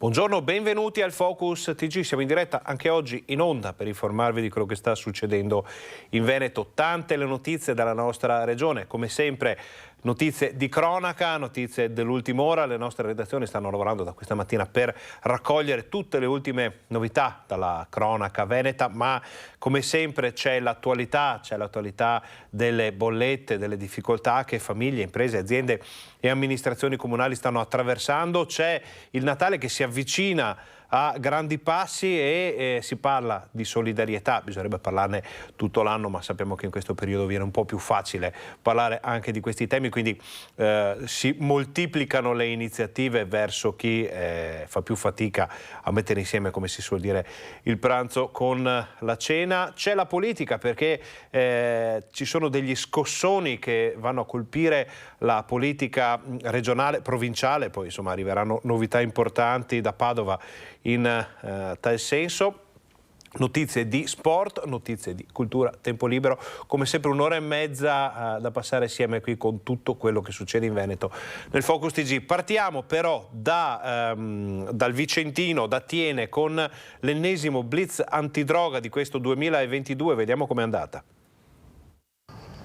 Buongiorno, benvenuti al Focus TG. Siamo in diretta anche oggi in onda per informarvi di quello che sta succedendo in Veneto. Tante le notizie dalla nostra regione, come sempre notizie di cronaca, notizie dell'ultima ora. Le nostre redazioni stanno lavorando da questa mattina per raccogliere tutte le ultime novità dalla cronaca veneta, ma come sempre c'è l'attualità delle bollette, delle difficoltà che famiglie, imprese, aziende e amministrazioni comunali stanno attraversando. C'è il Natale che si avvicina a grandi passi e si parla di solidarietà. Bisognerebbe parlarne tutto l'anno, ma sappiamo che in questo periodo viene un po' più facile parlare anche di questi temi, quindi si moltiplicano le iniziative verso chi fa più fatica a mettere insieme, come si suol dire, il pranzo con la cena. C'è la politica, perché ci sono degli scossoni che vanno a colpire la politica regionale, provinciale, poi insomma arriveranno novità importanti da Padova in tal senso. Notizie di sport, notizie di cultura, tempo libero, come sempre un'ora e mezza da passare assieme qui con tutto quello che succede in Veneto nel Focus TG. Partiamo però dal Vicentino, da Thiene, con l'ennesimo blitz antidroga di questo 2022, vediamo com'è andata.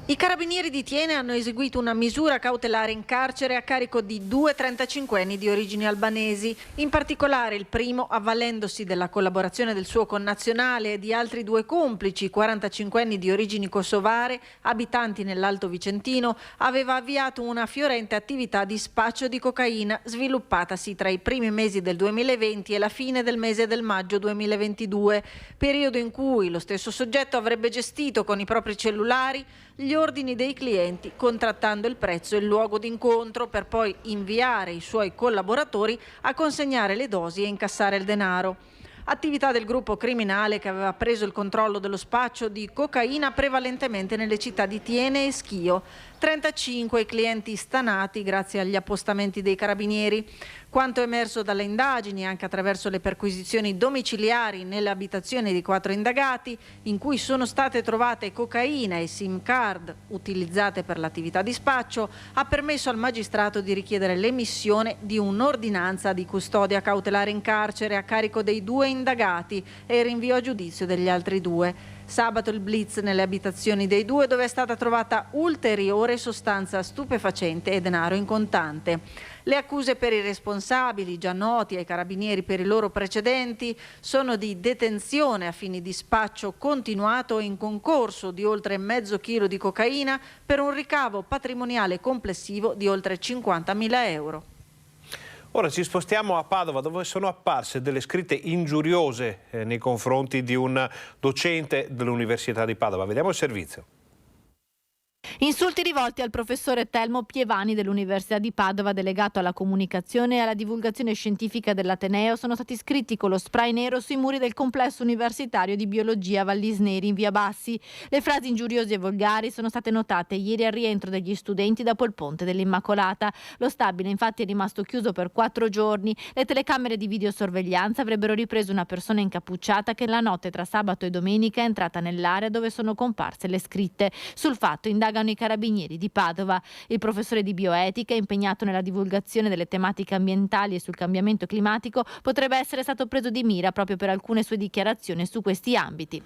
I carabinieri di Thiene hanno eseguito una misura cautelare in carcere a carico di 2 35enni di origini albanesi. In particolare il primo, avvalendosi della collaborazione del suo connazionale e di altri 2 complici, 45enni di origini kosovare, abitanti nell'Alto Vicentino, aveva avviato una fiorente attività di spaccio di cocaina sviluppatasi tra i primi mesi del 2020 e la fine del mese del maggio 2022, periodo in cui lo stesso soggetto avrebbe gestito con i propri cellulari gli ordini dei clienti, contrattando il prezzo e il luogo d'incontro per poi inviare i suoi collaboratori a consegnare le dosi e incassare il denaro. Attività del gruppo criminale che aveva preso il controllo dello spaccio di cocaina prevalentemente nelle città di Thiene e Schio. 35 i clienti stanati grazie agli appostamenti dei carabinieri. Quanto emerso dalle indagini, anche attraverso le perquisizioni domiciliari nelle abitazioni di 4 indagati, in cui sono state trovate cocaina e SIM card utilizzate per l'attività di spaccio, ha permesso al magistrato di richiedere l'emissione di un'ordinanza di custodia cautelare in carcere a carico dei 2 indagati e il rinvio a giudizio degli altri 2. Sabato il blitz nelle abitazioni dei 2, dove è stata trovata ulteriore sostanza stupefacente e denaro in contante. Le accuse per i responsabili, già noti ai carabinieri per i loro precedenti, sono di detenzione a fini di spaccio continuato in concorso di oltre mezzo chilo di cocaina per un ricavo patrimoniale complessivo di oltre 50.000 euro. Ora ci spostiamo a Padova, dove sono apparse delle scritte ingiuriose nei confronti di un docente dell'Università di Padova. Vediamo il servizio. Insulti rivolti al professore Telmo Pievani dell'Università di Padova, delegato alla comunicazione e alla divulgazione scientifica dell'Ateneo, sono stati scritti con lo spray nero sui muri del complesso universitario di biologia Vallisneri in via Bassi. Le frasi ingiuriose e volgari sono state notate ieri al rientro degli studenti dopo il ponte dell'Immacolata. Lo stabile infatti è rimasto chiuso per 4 giorni. Le telecamere di videosorveglianza avrebbero ripreso una persona incappucciata che la notte tra sabato e domenica è entrata nell'area dove sono comparse le scritte. Sul fatto indagano i carabinieri di Padova. Il professore di bioetica, impegnato nella divulgazione delle tematiche ambientali e sul cambiamento climatico, potrebbe essere stato preso di mira proprio per alcune sue dichiarazioni su questi ambiti.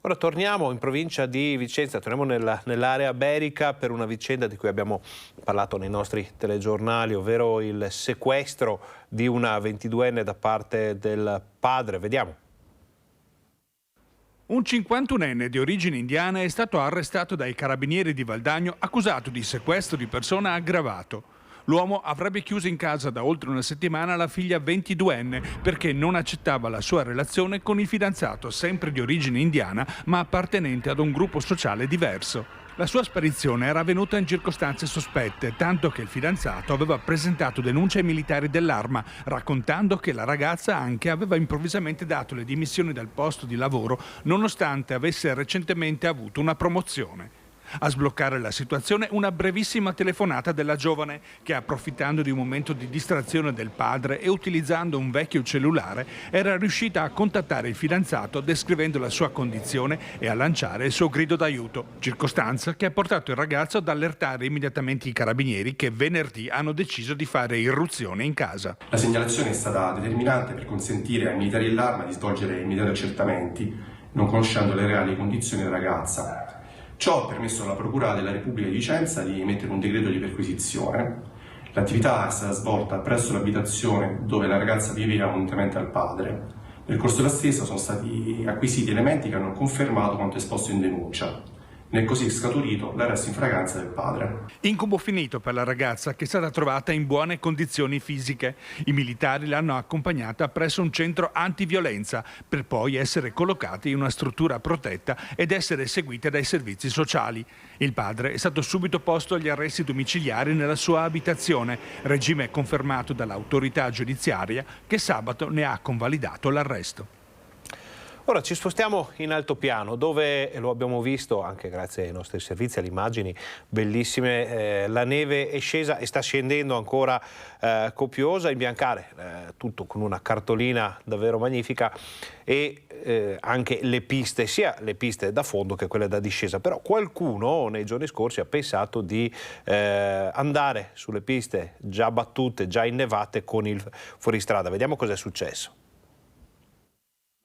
Ora torniamo in provincia di Vicenza, torniamo nell'area berica per una vicenda di cui abbiamo parlato nei nostri telegiornali, ovvero il sequestro di una 22enne da parte del padre. Vediamo. Un 51enne di origine indiana è stato arrestato dai carabinieri di Valdagno accusato di sequestro di persona aggravato. L'uomo avrebbe chiuso in casa da oltre una settimana la figlia 22enne perché non accettava la sua relazione con il fidanzato, sempre di origine indiana ma appartenente ad un gruppo sociale diverso. La sua sparizione era avvenuta in circostanze sospette, tanto che il fidanzato aveva presentato denunce ai militari dell'Arma, raccontando che la ragazza anche aveva improvvisamente dato le dimissioni dal posto di lavoro, nonostante avesse recentemente avuto una promozione. A sbloccare la situazione una brevissima telefonata della giovane che, approfittando di un momento di distrazione del padre e utilizzando un vecchio cellulare, era riuscita a contattare il fidanzato descrivendo la sua condizione e a lanciare il suo grido d'aiuto, circostanza che ha portato il ragazzo ad allertare immediatamente i carabinieri che venerdì hanno deciso di fare irruzione in casa. La segnalazione è stata determinante per consentire ai militari dell'Arma di svolgere immediati accertamenti, non conoscendo le reali condizioni della ragazza. Ciò ha permesso alla Procura della Repubblica di Vicenza di emettere un decreto di perquisizione. L'attività è stata svolta presso l'abitazione dove la ragazza viveva unitamente al padre. Nel corso della stessa sono stati acquisiti elementi che hanno confermato quanto esposto in denuncia. Ne è così scaturito l'arresto in flagranza del padre. Incubo finito per la ragazza, che è stata trovata in buone condizioni fisiche. I militari l'hanno accompagnata presso un centro antiviolenza per poi essere collocati in una struttura protetta ed essere seguita dai servizi sociali. Il padre è stato subito posto agli arresti domiciliari nella sua abitazione, regime confermato dall'autorità giudiziaria che sabato ne ha convalidato l'arresto. Ora ci spostiamo in altopiano, dove lo abbiamo visto anche grazie ai nostri servizi, alle immagini bellissime, la neve è scesa e sta scendendo ancora copiosa, in Biancare, tutto con una cartolina davvero magnifica, e anche le piste, sia le piste da fondo che quelle da discesa. Però qualcuno nei giorni scorsi ha pensato di andare sulle piste già battute, già innevate con il fuoristrada. Vediamo cosa è successo.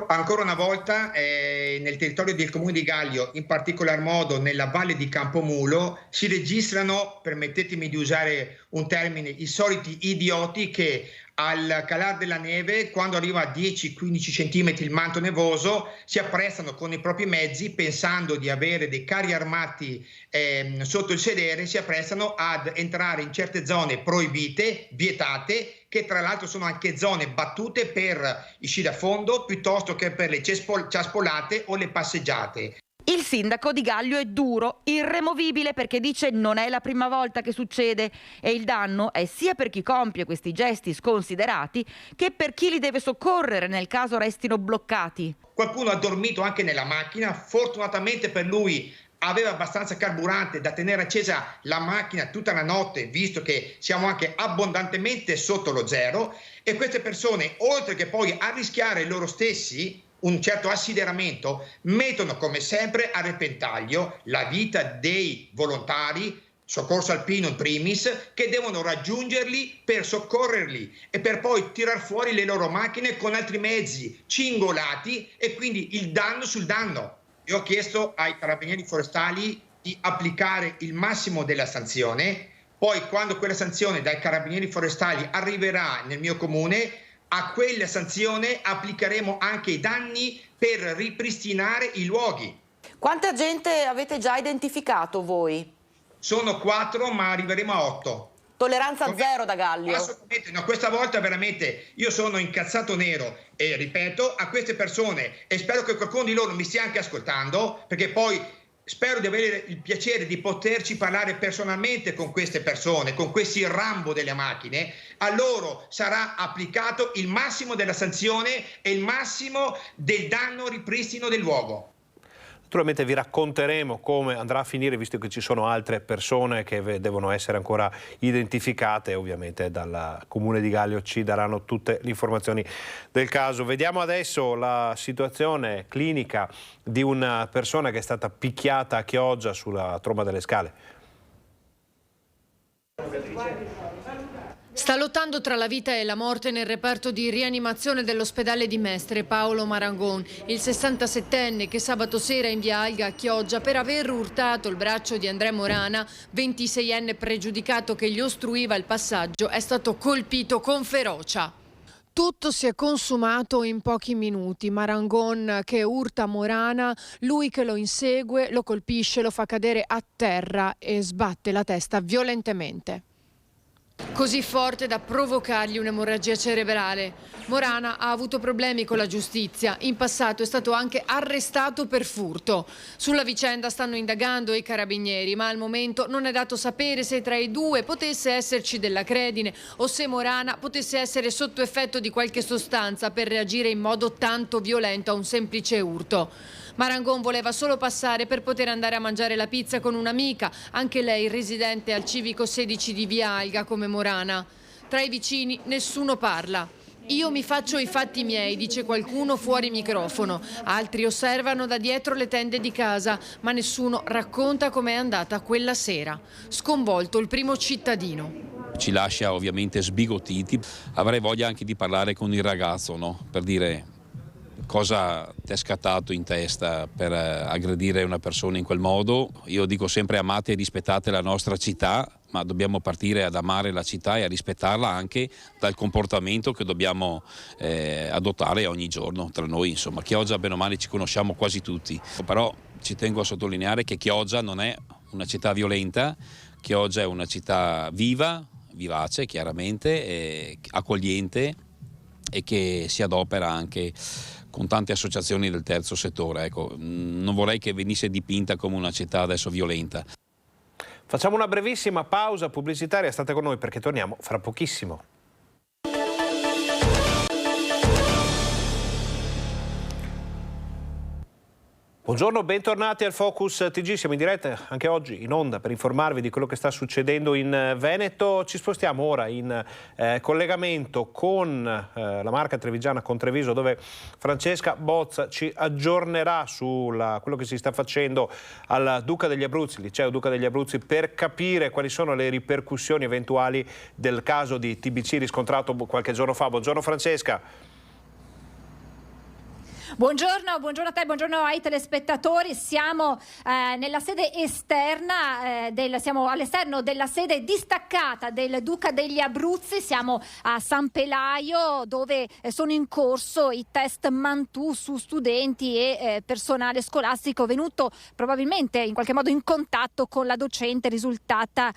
Ancora una volta nel territorio del comune di Gaglio, in particolar modo nella valle di Campomulo, si registrano, permettetemi di usare un termine, i soliti idioti che al calare della neve, quando arriva a 10-15 cm il manto nevoso, si apprestano con i propri mezzi, pensando di avere dei carri armati sotto il sedere, si apprestano ad entrare in certe zone proibite, vietate, che tra l'altro sono anche zone battute per i sci da fondo piuttosto che per le ciaspolate o le passeggiate. Il sindaco di Gaglio è duro, irremovibile, perché dice non è la prima volta che succede e il danno è sia per chi compie questi gesti sconsiderati che per chi li deve soccorrere nel caso restino bloccati. Qualcuno ha dormito anche nella macchina, fortunatamente per lui aveva abbastanza carburante da tenere accesa la macchina tutta la notte, visto che siamo anche abbondantemente sotto lo zero, e queste persone, oltre che poi a rischiare loro stessi un certo assideramento, mettono come sempre a repentaglio la vita dei volontari, soccorso alpino in primis, che devono raggiungerli per soccorrerli e per poi tirar fuori le loro macchine con altri mezzi cingolati, e quindi il danno sul danno. Io ho chiesto ai carabinieri forestali di applicare il massimo della sanzione, poi quando quella sanzione dai carabinieri forestali arriverà nel mio comune, a quella sanzione applicheremo anche i danni per ripristinare i luoghi. Quanta gente avete già identificato voi? Sono 4, ma arriveremo a 8. Tolleranza zero da Gaglio. Assolutamente, no, questa volta veramente io sono incazzato nero e ripeto a queste persone, e spero che qualcuno di loro mi stia anche ascoltando, perché poi spero di avere il piacere di poterci parlare personalmente con queste persone, con questi Rambo delle macchine. A loro sarà applicato il massimo della sanzione e il massimo del danno ripristino del luogo. Naturalmente vi racconteremo come andrà a finire, visto che ci sono altre persone che devono essere ancora identificate, e ovviamente dal Comune di Gaglio ci daranno tutte le informazioni del caso. Vediamo adesso la situazione clinica di una persona che è stata picchiata a Chioggia sulla Tromba delle Scale. Sta lottando tra la vita e la morte nel reparto di rianimazione dell'ospedale di Mestre Paolo Marangon, il 67enne che sabato sera in via Alga a Chioggia, per aver urtato il braccio di Andrea Morana, 26enne pregiudicato che gli ostruiva il passaggio, è stato colpito con ferocia. Tutto si è consumato in pochi minuti. Marangon che urta Morana, lui che lo insegue, lo colpisce, lo fa cadere a terra e sbatte la testa violentemente. Così forte da provocargli un'emorragia cerebrale. Morana ha avuto problemi con la giustizia. In passato è stato anche arrestato per furto. Sulla vicenda stanno indagando i carabinieri, ma al momento non è dato sapere se tra i due potesse esserci dell'acredine o se Morana potesse essere sotto effetto di qualche sostanza per reagire in modo tanto violento a un semplice urto. Marangon voleva solo passare per poter andare a mangiare la pizza con un'amica, anche lei residente al civico 16 di Via Alga come Morana. Tra i vicini nessuno parla. Io mi faccio i fatti miei, dice qualcuno fuori microfono. Altri osservano da dietro le tende di casa, ma nessuno racconta com'è andata quella sera. Sconvolto il primo cittadino. Ci lascia ovviamente sbigottiti. Avrei voglia anche di parlare con il ragazzo, no? Per dire cosa ti è scattato in testa per aggredire una persona in quel modo. Io dico sempre: amate e rispettate la nostra città, ma dobbiamo partire ad amare la città e a rispettarla anche dal comportamento che dobbiamo adottare ogni giorno tra noi. Insomma, Chioggia bene o male ci conosciamo quasi tutti, però ci tengo a sottolineare che Chioggia non è una città violenta. Chioggia è una città viva, vivace chiaramente, accogliente, e che si adopera anche con tante associazioni del terzo settore. Ecco, non vorrei che venisse dipinta come una città adesso violenta. Facciamo una brevissima pausa pubblicitaria, state con noi perché torniamo fra pochissimo. Buongiorno, bentornati al Focus TG, siamo in diretta anche oggi in onda per informarvi di quello che sta succedendo in Veneto. Ci spostiamo ora in collegamento con la Marca Trevigiana, con Treviso, dove Francesca Bozza ci aggiornerà su quello che si sta facendo al Duca degli Abruzzi, liceo Duca degli Abruzzi, per capire quali sono le ripercussioni eventuali del caso di TBC riscontrato qualche giorno fa. Buongiorno Francesca. Buongiorno a te, buongiorno ai telespettatori. Siamo nella sede esterna, siamo all'esterno della sede distaccata del Duca degli Abruzzi. Siamo a San Pelaio, dove sono in corso i test Mantù su studenti e personale scolastico venuto probabilmente in qualche modo in contatto con la docente risultata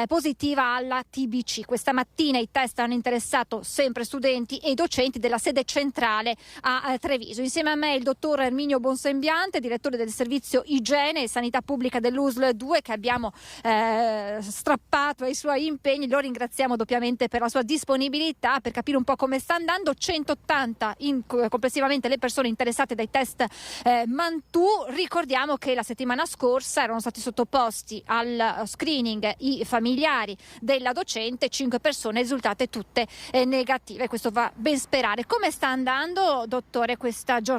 positiva alla TBC. Questa mattina i test hanno interessato sempre studenti e docenti della sede centrale a Treviso. Insieme a me il dottor Erminio Bonsembiante, direttore del servizio igiene e sanità pubblica dell'USL 2, che abbiamo strappato ai suoi impegni. Lo ringraziamo doppiamente per la sua disponibilità per capire un po' come sta andando. 180 complessivamente le persone interessate dai test Mantù. Ricordiamo che la settimana scorsa erano stati sottoposti al screening i familiari della docente, 5 persone risultate tutte negative. Questo fa ben sperare. Come sta andando, dottore, questa giornata?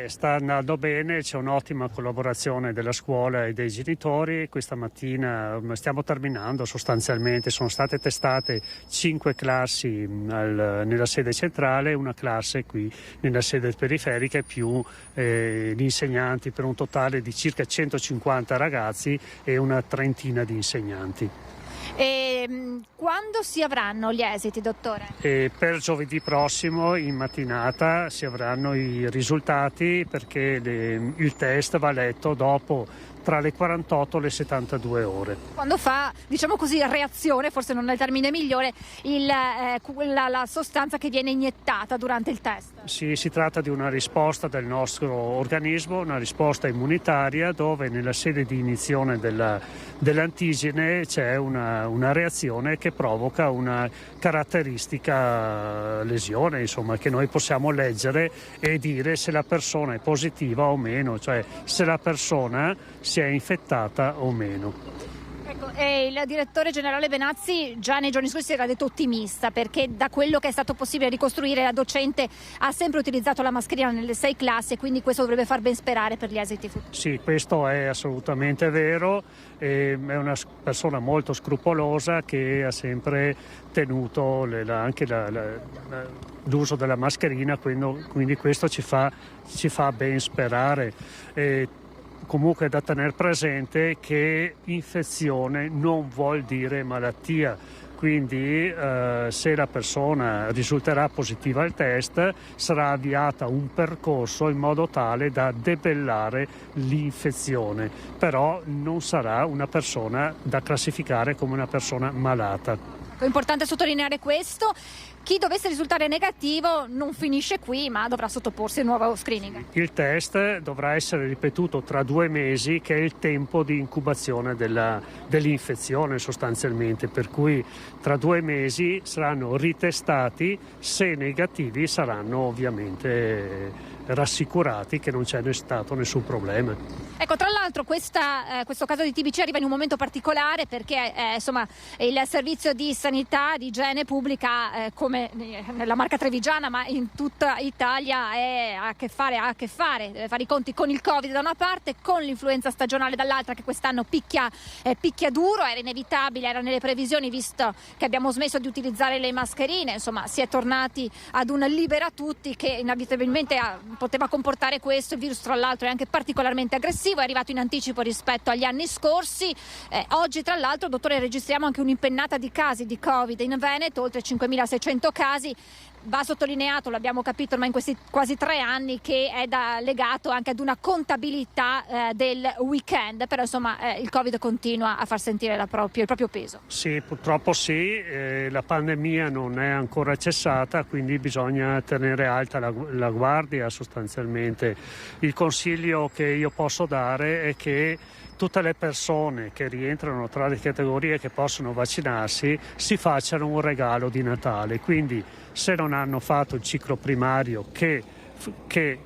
Sta andando bene, c'è un'ottima collaborazione della scuola e dei genitori. Questa mattina stiamo terminando sostanzialmente, sono state testate 5 classi nella sede centrale, una classe qui nella sede periferica e più gli insegnanti, per un totale di circa 150 ragazzi e una trentina di insegnanti. E quando si avranno gli esiti, dottore? Per giovedì prossimo in mattinata si avranno i risultati, perché il test va letto dopo tra le 48 e le 72 ore. Quando fa, diciamo così, reazione, forse non è il termine migliore, la sostanza che viene iniettata durante il test? Sì, si tratta di una risposta del nostro organismo, una risposta immunitaria, dove nella sede di inizione dell'antigene c'è una reazione che provoca una caratteristica lesione, insomma, che noi possiamo leggere e dire se la persona è positiva o meno, cioè se la persona si è infettata o meno. Ecco, il direttore generale Benazzi già nei giorni scorsi era detto ottimista, perché da quello che è stato possibile ricostruire la docente ha sempre utilizzato la mascherina nelle 6 classi, e quindi questo dovrebbe far ben sperare per gli esiti futuri. Sì, questo è assolutamente vero, è una persona molto scrupolosa che ha sempre tenuto anche l'uso della mascherina, quindi questo ci fa ben sperare. Comunque è da tenere presente che infezione non vuol dire malattia, quindi se la persona risulterà positiva al test sarà avviata un percorso in modo tale da debellare l'infezione, però non sarà una persona da classificare come una persona malata. È importante sottolineare questo. Chi dovesse risultare negativo non finisce qui, ma dovrà sottoporsi a un nuovo screening. Il test dovrà essere ripetuto tra 2 mesi, che è il tempo di incubazione dell'infezione sostanzialmente, per cui tra 2 mesi saranno ritestati, se negativi saranno ovviamente rassicurati che non c'è stato nessun problema. Ecco, tra l'altro questo caso di TBC arriva in un momento particolare perché insomma, il servizio di sanità, di igiene pubblica, come nella Marca Trevigiana ma in tutta Italia, ha a che fare, deve fare i conti con il Covid da una parte, con l'influenza stagionale dall'altra, che quest'anno picchia duro. Era inevitabile, era nelle previsioni, visto che abbiamo smesso di utilizzare le mascherine. Insomma, si è tornati ad un libera tutti che inevitabilmente poteva comportare questo. Il virus, tra l'altro, è anche particolarmente aggressivo, è arrivato in anticipo rispetto agli anni scorsi. Oggi, tra l'altro, dottore, registriamo anche un'impennata di casi di Covid in Veneto, oltre 5.600 casi. Va sottolineato, l'abbiamo capito ormai in questi quasi 3 anni, che è legato anche ad una contabilità del weekend, però insomma il Covid continua a far sentire il proprio peso. Sì, purtroppo sì, la pandemia non è ancora cessata, quindi bisogna tenere alta la guardia sostanzialmente. Il consiglio che io posso dare è che tutte le persone che rientrano tra le categorie che possono vaccinarsi si facciano un regalo di Natale, quindi se non hanno fatto il ciclo primario che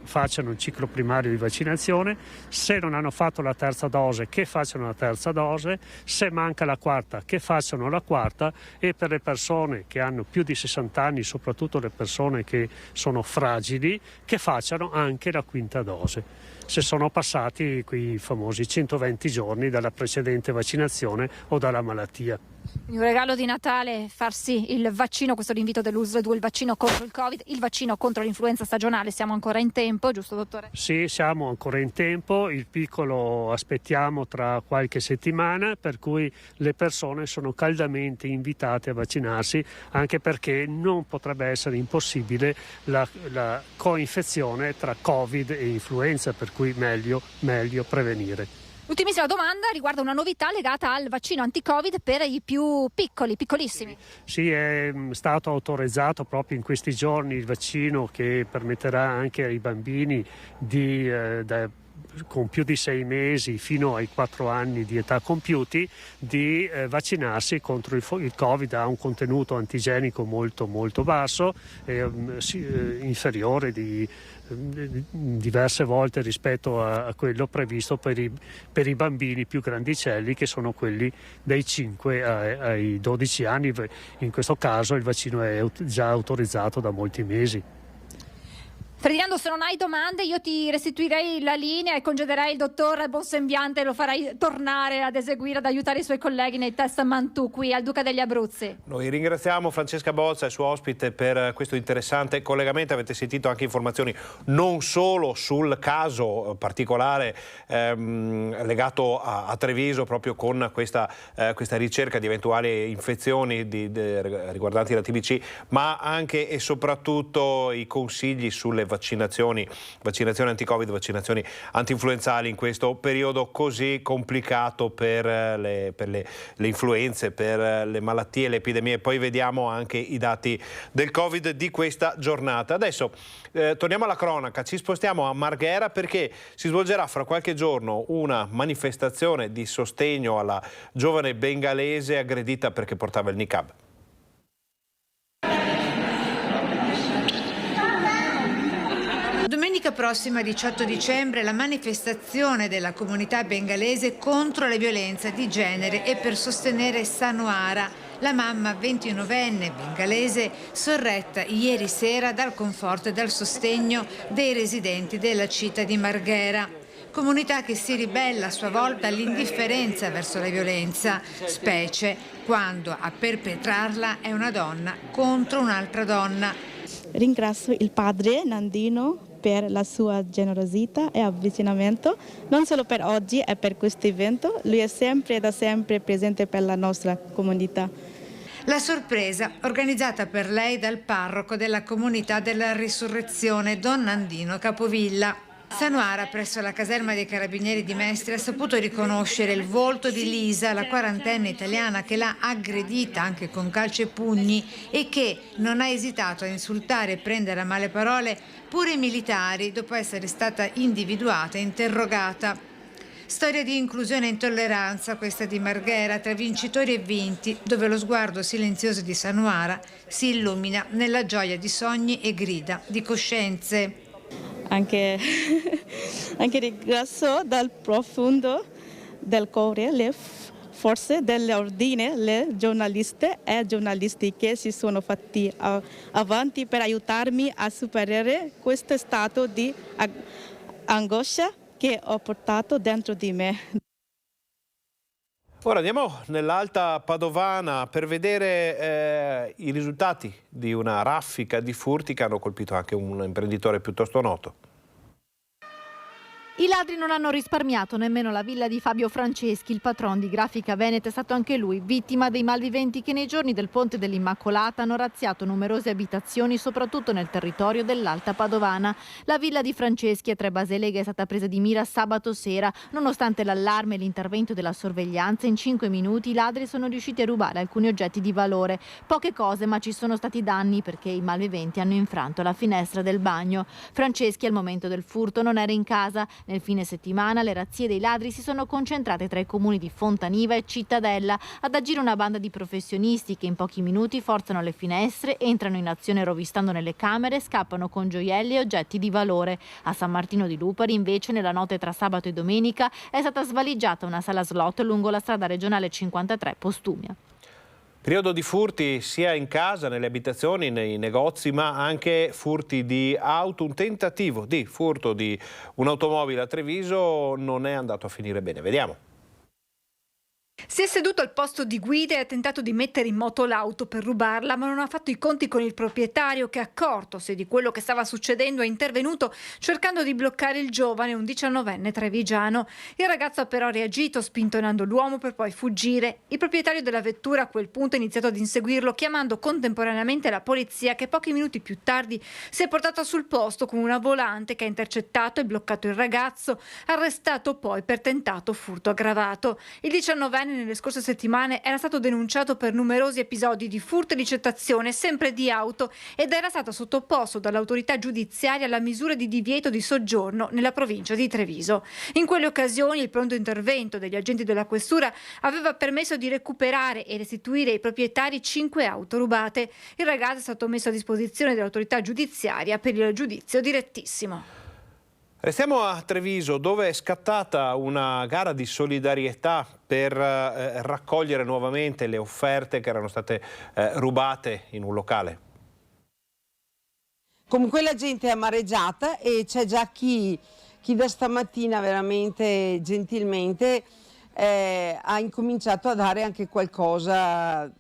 facciano il ciclo primario di vaccinazione, se non hanno fatto la terza dose che facciano la terza dose, se manca la quarta che facciano la quarta, e per le persone che hanno più di 60 anni, soprattutto le persone che sono fragili, che facciano anche la quinta dose. Se sono passati quei famosi 120 giorni dalla precedente vaccinazione o dalla malattia. Un regalo di Natale, farsi il vaccino, questo è l'invito dell'USL2, il vaccino contro il Covid, il vaccino contro l'influenza stagionale. Siamo ancora in tempo, giusto dottore? Sì, siamo ancora in tempo, il piccolo aspettiamo tra qualche settimana, per cui le persone sono caldamente invitate a vaccinarsi, anche perché non potrebbe essere impossibile la coinfezione tra Covid e influenza, per cui meglio prevenire. Ultimissima domanda riguarda una novità legata al vaccino anti-Covid per i più piccoli, piccolissimi. Sì, è stato autorizzato proprio in questi giorni il vaccino che permetterà anche ai bambini con più di 6 mesi fino ai 4 anni di età compiuti di vaccinarsi contro il Covid. Ha un contenuto antigenico molto molto basso, inferiore di diverse volte rispetto a quello previsto per i bambini più grandicelli, che sono quelli dai 5 ai 12 anni. In questo caso il vaccino è già autorizzato da molti mesi. Ferdinando, se non hai domande io ti restituirei la linea e congederei il dottor Bonsembiante, lo farai tornare ad eseguire, ad aiutare i suoi colleghi nei test Mantù qui al Duca degli Abruzzi. Noi ringraziamo Francesca Bozza, il suo ospite, per questo interessante collegamento. Avete sentito anche informazioni non solo sul caso particolare legato a Treviso, proprio con questa ricerca di eventuali infezioni riguardanti la TBC, ma anche e soprattutto i consigli sulle vaccinazioni anti-Covid, vaccinazioni anti-influenzali in questo periodo così complicato per le influenze, per le malattie, le epidemie. Poi vediamo anche i dati del Covid di questa giornata. Adesso torniamo alla cronaca, ci spostiamo a Marghera perché si svolgerà fra qualche giorno una manifestazione di sostegno alla giovane bengalese aggredita perché portava il niqab. Domenica prossima, 18 dicembre, la manifestazione della comunità bengalese contro le violenze di genere e per sostenere Sanuara, la mamma 29enne bengalese sorretta ieri sera dal conforto e dal sostegno dei residenti della città di Marghera. Comunità che si ribella a sua volta all'indifferenza verso la violenza, specie quando a perpetrarla è una donna contro un'altra donna. Ringrazio il padre Nandino per la sua generosità e avvicinamento, non solo per oggi e per questo evento. Lui è sempre e da sempre presente per la nostra comunità. La sorpresa organizzata per lei dal parroco della comunità della Risurrezione, Don Nandino Capovilla. Sanuara, presso la caserma dei Carabinieri di Mestre, ha saputo riconoscere il volto di Lisa, la quarantenne italiana che l'ha aggredita anche con calci e pugni e che non ha esitato a insultare e prendere a male parole pure i militari dopo essere stata individuata e interrogata. Storia di inclusione e intolleranza questa di Marghera, tra vincitori e vinti, dove lo sguardo silenzioso di Sanuara si illumina nella gioia di sogni e grida di coscienze. anche ringrazio dal profondo del cuore le forze dell'ordine, le giornaliste e giornalisti che si sono fatti avanti per aiutarmi a superare questo stato di angoscia che ho portato dentro di me. Ora andiamo nell'Alta Padovana per vedere i risultati di una raffica di furti che hanno colpito anche un imprenditore piuttosto noto. I ladri non hanno risparmiato nemmeno la villa di Fabio Franceschi, il patron di Grafica Veneta è stato anche lui vittima dei malviventi che nei giorni del Ponte dell'Immacolata hanno razziato numerose abitazioni, soprattutto nel territorio dell'Alta Padovana. La villa di Franceschi a Tre Baseleghe è stata presa di mira sabato sera. Nonostante l'allarme e l'intervento della sorveglianza, in 5 minuti i ladri sono riusciti a rubare alcuni oggetti di valore. Poche cose, ma ci sono stati danni perché i malviventi hanno infranto la finestra del bagno. Franceschi al momento del furto non era in casa. Nel fine settimana le razzie dei ladri si sono concentrate tra i comuni di Fontaniva e Cittadella. Ad agire una banda di professionisti che in pochi minuti forzano le finestre, entrano in azione rovistando nelle camere e scappano con gioielli e oggetti di valore. A San Martino di Lupari invece nella notte tra sabato e domenica è stata svaligiata una sala slot lungo la strada regionale 53 Postumia. Periodo di furti sia in casa, nelle abitazioni, nei negozi, ma anche furti di auto. Un tentativo di furto di un'automobile a Treviso non è andato a finire bene. Vediamo. Si è seduto al posto di guida e ha tentato di mettere in moto l'auto per rubarla, ma non ha fatto i conti con il proprietario che, accortosi di quello che stava succedendo, è intervenuto cercando di bloccare il giovane, un 19enne trevigiano. Il ragazzo ha però reagito spintonando l'uomo per poi fuggire. Il proprietario della vettura a quel punto ha iniziato ad inseguirlo chiamando contemporaneamente la polizia che pochi minuti più tardi si è portata sul posto con una volante che ha intercettato e bloccato il ragazzo, arrestato poi per tentato furto aggravato. Il 19enne nelle scorse settimane era stato denunciato per numerosi episodi di furto e ricettazione, sempre di auto, ed era stato sottoposto dall'autorità giudiziaria alla misura di divieto di soggiorno nella provincia di Treviso. In quelle occasioni il pronto intervento degli agenti della questura aveva permesso di recuperare e restituire ai proprietari 5 auto rubate. Il ragazzo è stato messo a disposizione dell'autorità giudiziaria per il giudizio direttissimo. Restiamo a Treviso, dove è scattata una gara di solidarietà per raccogliere nuovamente le offerte che erano state rubate in un locale. Comunque la gente è amareggiata e c'è già chi da stamattina veramente gentilmente ha incominciato a dare anche qualcosa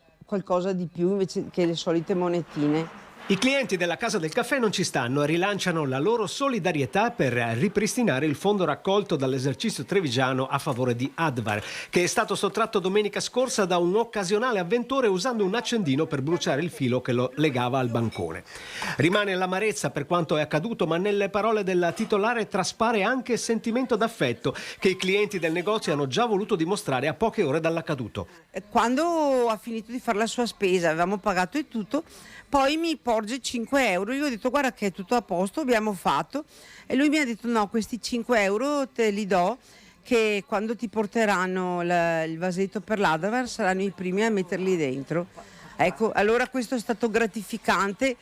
di più invece che le solite monetine. I clienti della Casa del Caffè non ci stanno e rilanciano la loro solidarietà per ripristinare il fondo raccolto dall'esercizio trevigiano a favore di Advar, che è stato sottratto domenica scorsa da un occasionale avventore usando un accendino per bruciare il filo che lo legava al bancone. Rimane l'amarezza per quanto è accaduto, ma nelle parole della titolare traspare anche sentimento d'affetto che i clienti del negozio hanno già voluto dimostrare a poche ore dall'accaduto. Quando ha finito di fare la sua spesa, avevamo pagato e tutto, poi mi porge 5 euro, io ho detto guarda che è tutto a posto, abbiamo fatto, e lui mi ha detto no, questi 5 euro te li do, che quando ti porteranno il vasetto per l'Advar saranno i primi a metterli dentro. Ecco, allora questo è stato gratificante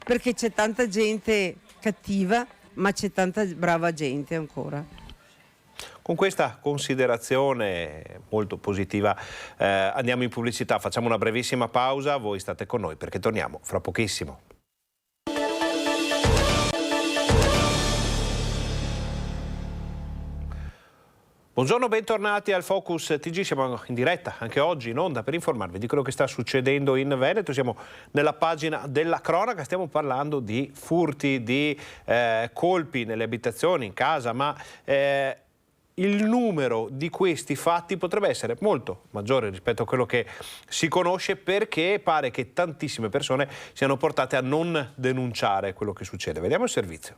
perché c'è tanta gente cattiva, ma c'è tanta brava gente ancora. Con questa considerazione molto positiva andiamo in pubblicità, facciamo una brevissima pausa, voi state con noi perché torniamo fra pochissimo. Buongiorno, bentornati al Focus TG, siamo in diretta anche oggi in onda per informarvi di quello che sta succedendo in Veneto. Siamo nella pagina della cronaca, stiamo parlando di furti, di colpi nelle abitazioni, in casa, ma il numero di questi fatti potrebbe essere molto maggiore rispetto a quello che si conosce, perché pare che tantissime persone siano portate a non denunciare quello che succede. Vediamo il servizio.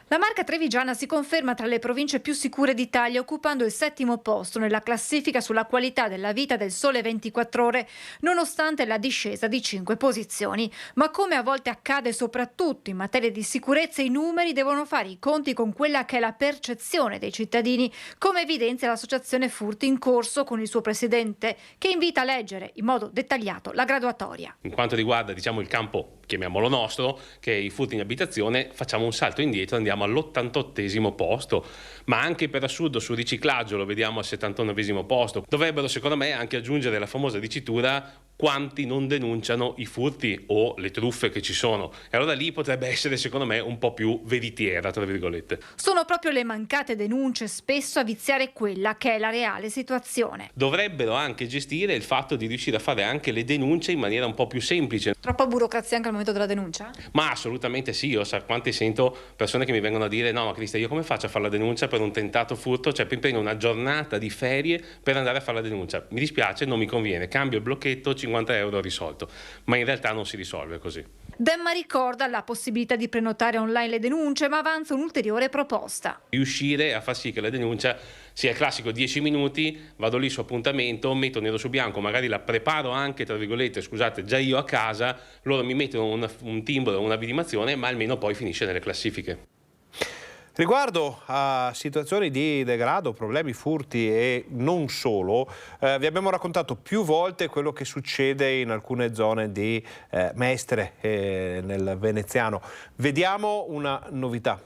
La Marca trevigiana si conferma tra le province più sicure d'Italia, occupando il 7° posto nella classifica sulla qualità della vita del Sole 24 Ore, nonostante la discesa di 5 posizioni. Ma come a volte accade soprattutto in materia di sicurezza, i numeri devono fare i conti con quella che è la percezione dei cittadini, come evidenzia l'associazione Furti in Corso con il suo presidente, che invita a leggere in modo dettagliato la graduatoria. In quanto riguarda il campo chiamiamolo nostro, che è i furti in abitazione, facciamo un salto indietro, andiamo all'88° posto, ma anche per assurdo sul riciclaggio lo vediamo al 79° posto. Dovrebbero secondo me anche aggiungere la famosa dicitura quanti non denunciano i furti o le truffe che ci sono, e allora lì potrebbe essere secondo me un po' più veritiera, tra virgolette. Sono proprio le mancate denunce spesso a viziare quella che è la reale situazione. Dovrebbero anche gestire il fatto di riuscire a fare anche le denunce in maniera un po' più semplice. Troppa burocrazia anche al momento della denuncia? Ma assolutamente sì, io sa quante sento persone che mi vengono a dire no Crista, io come faccio a fare la denuncia per un tentato furto? Cioè prendo una giornata di ferie per andare a fare la denuncia, mi dispiace, non mi conviene, cambio il blocchetto, 50 euro risolto, ma in realtà non si risolve così. Demma ricorda la possibilità di prenotare online le denunce, ma avanza un'ulteriore proposta. Riuscire a far sì che la denuncia sia il classico 10 minuti, vado lì su appuntamento, metto nero su bianco, magari la preparo anche, tra virgolette, scusate, già io a casa, loro mi mettono un timbro, una vidimazione, ma almeno poi finisce nelle classifiche. Riguardo a situazioni di degrado, problemi, furti e non solo, vi abbiamo raccontato più volte quello che succede in alcune zone di Mestre nel Veneziano. Vediamo una novità.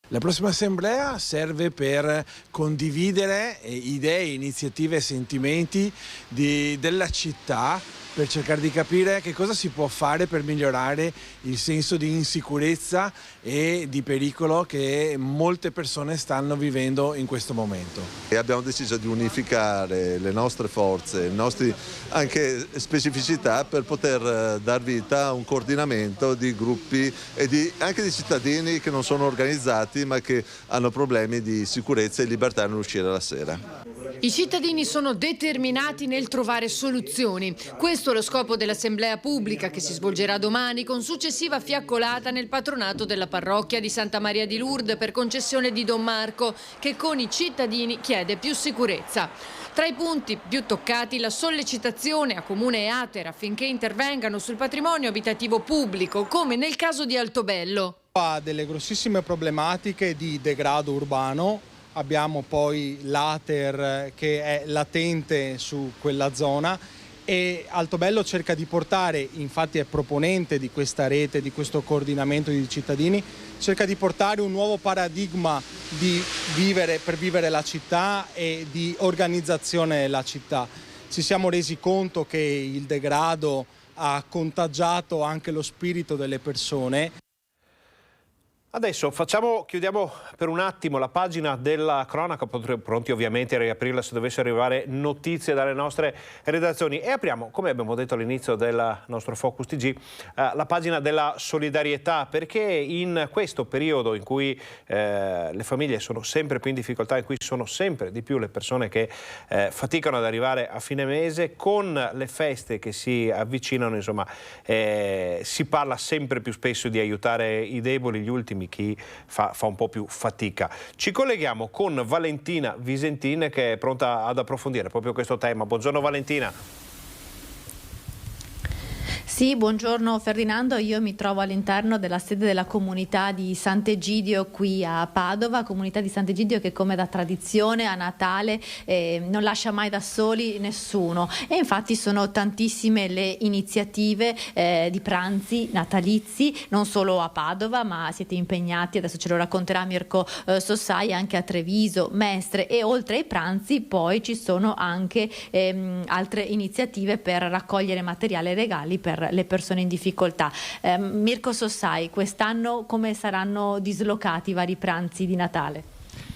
La prossima assemblea serve per condividere idee, iniziative e sentimenti della città, per cercare di capire che cosa si può fare per migliorare il senso di insicurezza e di pericolo che molte persone stanno vivendo in questo momento. E abbiamo deciso di unificare le nostre forze, le nostre anche specificità per poter dar vita a un coordinamento di gruppi e anche di cittadini che non sono organizzati ma che hanno problemi di sicurezza e libertà nell'uscire la sera. I cittadini sono determinati nel trovare soluzioni. Questo è lo scopo dell'assemblea pubblica che si svolgerà domani con successiva fiaccolata nel patronato della parrocchia di Santa Maria di Lourdes per concessione di Don Marco, che con i cittadini chiede più sicurezza. Tra i punti più toccati la sollecitazione a Comune e Ater affinché intervengano sul patrimonio abitativo pubblico, come nel caso di Altobello. Ha delle grossissime problematiche di degrado urbano. Abbiamo poi l'Ater che è latente su quella zona e Altobello cerca di portare, infatti è proponente di questa rete, di questo coordinamento di cittadini, cerca di portare un nuovo paradigma per vivere la città e di organizzazione della città. Ci siamo resi conto che il degrado ha contagiato anche lo spirito delle persone. Adesso chiudiamo per un attimo la pagina della cronaca, pronti ovviamente a riaprirla se dovesse arrivare notizie dalle nostre redazioni, e apriamo, come abbiamo detto all'inizio del nostro Focus TG, la pagina della solidarietà, perché in questo periodo in cui le famiglie sono sempre più in difficoltà, in cui sono sempre di più le persone che faticano ad arrivare a fine mese, con le feste che si avvicinano, insomma, si parla sempre più spesso di aiutare i deboli, gli ultimi, chi fa un po' più fatica. Ci colleghiamo con Valentina Visentin che è pronta ad approfondire proprio questo tema. Buongiorno Valentina. Sì, buongiorno Ferdinando, io mi trovo all'interno della sede della comunità di Sant'Egidio qui a Padova, comunità di Sant'Egidio che come da tradizione a Natale non lascia mai da soli nessuno, e infatti sono tantissime le iniziative di pranzi natalizi, non solo a Padova ma siete impegnati, adesso ce lo racconterà Mirko Sossai, anche a Treviso, Mestre, e oltre ai pranzi poi ci sono anche altre iniziative per raccogliere materiale e regali per le persone in difficoltà. Mirko Sossai, quest'anno come saranno dislocati i vari pranzi di Natale?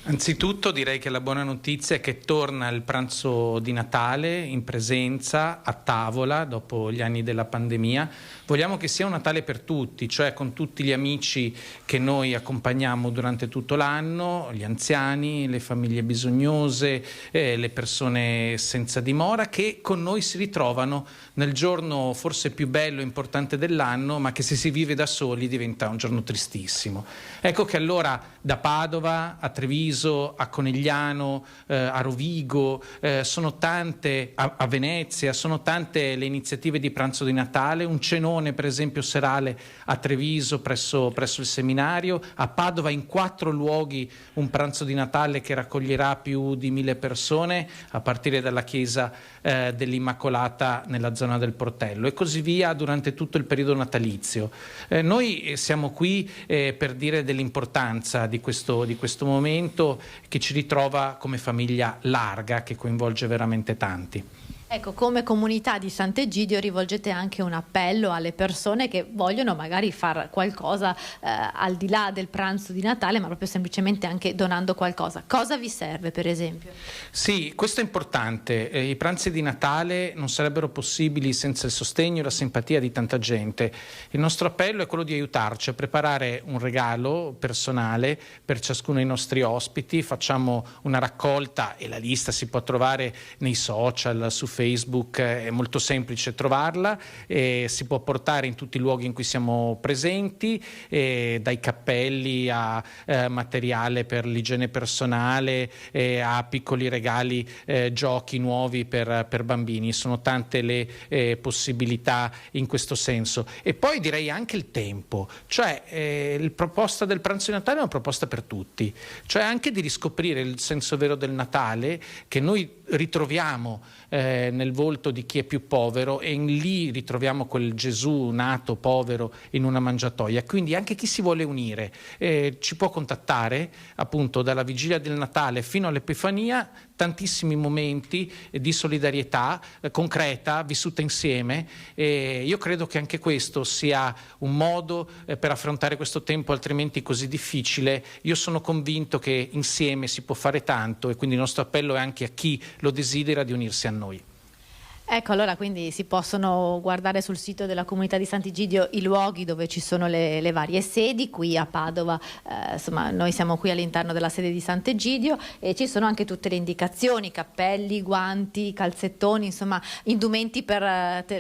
Anzitutto direi che la buona notizia è che torna il pranzo di Natale in presenza, a tavola, dopo gli anni della pandemia. Vogliamo che sia un Natale per tutti, cioè con tutti gli amici che noi accompagniamo durante tutto l'anno, gli anziani, le famiglie bisognose, le persone senza dimora, che con noi si ritrovano nel giorno forse più bello e importante dell'anno, ma che se si vive da soli diventa un giorno tristissimo. Ecco che allora da Padova a Treviso, Treviso, a Conegliano, a Rovigo, sono tante, a Venezia, sono tante le iniziative di pranzo di Natale, un cenone per esempio serale a Treviso presso il seminario, a Padova in 4 luoghi un pranzo di Natale che raccoglierà più di 1000 persone a partire dalla chiesa dell'Immacolata nella zona del Portello e così via durante tutto il periodo natalizio. Noi siamo qui per dire dell'importanza di questo momento che ci ritrova come famiglia larga che coinvolge veramente tanti. Ecco, come comunità di Sant'Egidio rivolgete anche un appello alle persone che vogliono magari fare qualcosa al di là del pranzo di Natale, ma proprio semplicemente anche donando qualcosa. Cosa vi serve, per esempio? Sì, questo è importante. I pranzi di Natale non sarebbero possibili senza il sostegno e la simpatia di tanta gente. Il nostro appello è quello di aiutarci a preparare un regalo personale per ciascuno dei nostri ospiti. Facciamo una raccolta e la lista si può trovare nei social, su Facebook, è molto semplice trovarla, si può portare in tutti i luoghi in cui siamo presenti, dai cappelli a materiale per l'igiene personale, a piccoli regali, giochi nuovi per bambini. Sono tante le possibilità in questo senso. E poi direi anche il tempo, cioè la proposta del pranzo di Natale è una proposta per tutti, cioè anche di riscoprire il senso vero del Natale che noi ritroviamo nel volto di chi è più povero e lì ritroviamo quel Gesù nato povero in una mangiatoia. Quindi anche chi si vuole unire ci può contattare appunto dalla vigilia del Natale fino all'Epifania, tantissimi momenti di solidarietà concreta vissuta insieme e io credo che anche questo sia un modo per affrontare questo tempo altrimenti così difficile. Io sono convinto che insieme si può fare tanto e quindi il nostro appello è anche a chi lo desidera di unirsi a noi. Ecco, allora quindi si possono guardare sul sito della comunità di Sant'Egidio i luoghi dove ci sono le varie sedi. Qui a Padova, insomma, noi siamo qui all'interno della sede di Sant'Egidio e ci sono anche tutte le indicazioni, cappelli, guanti, calzettoni, insomma, indumenti per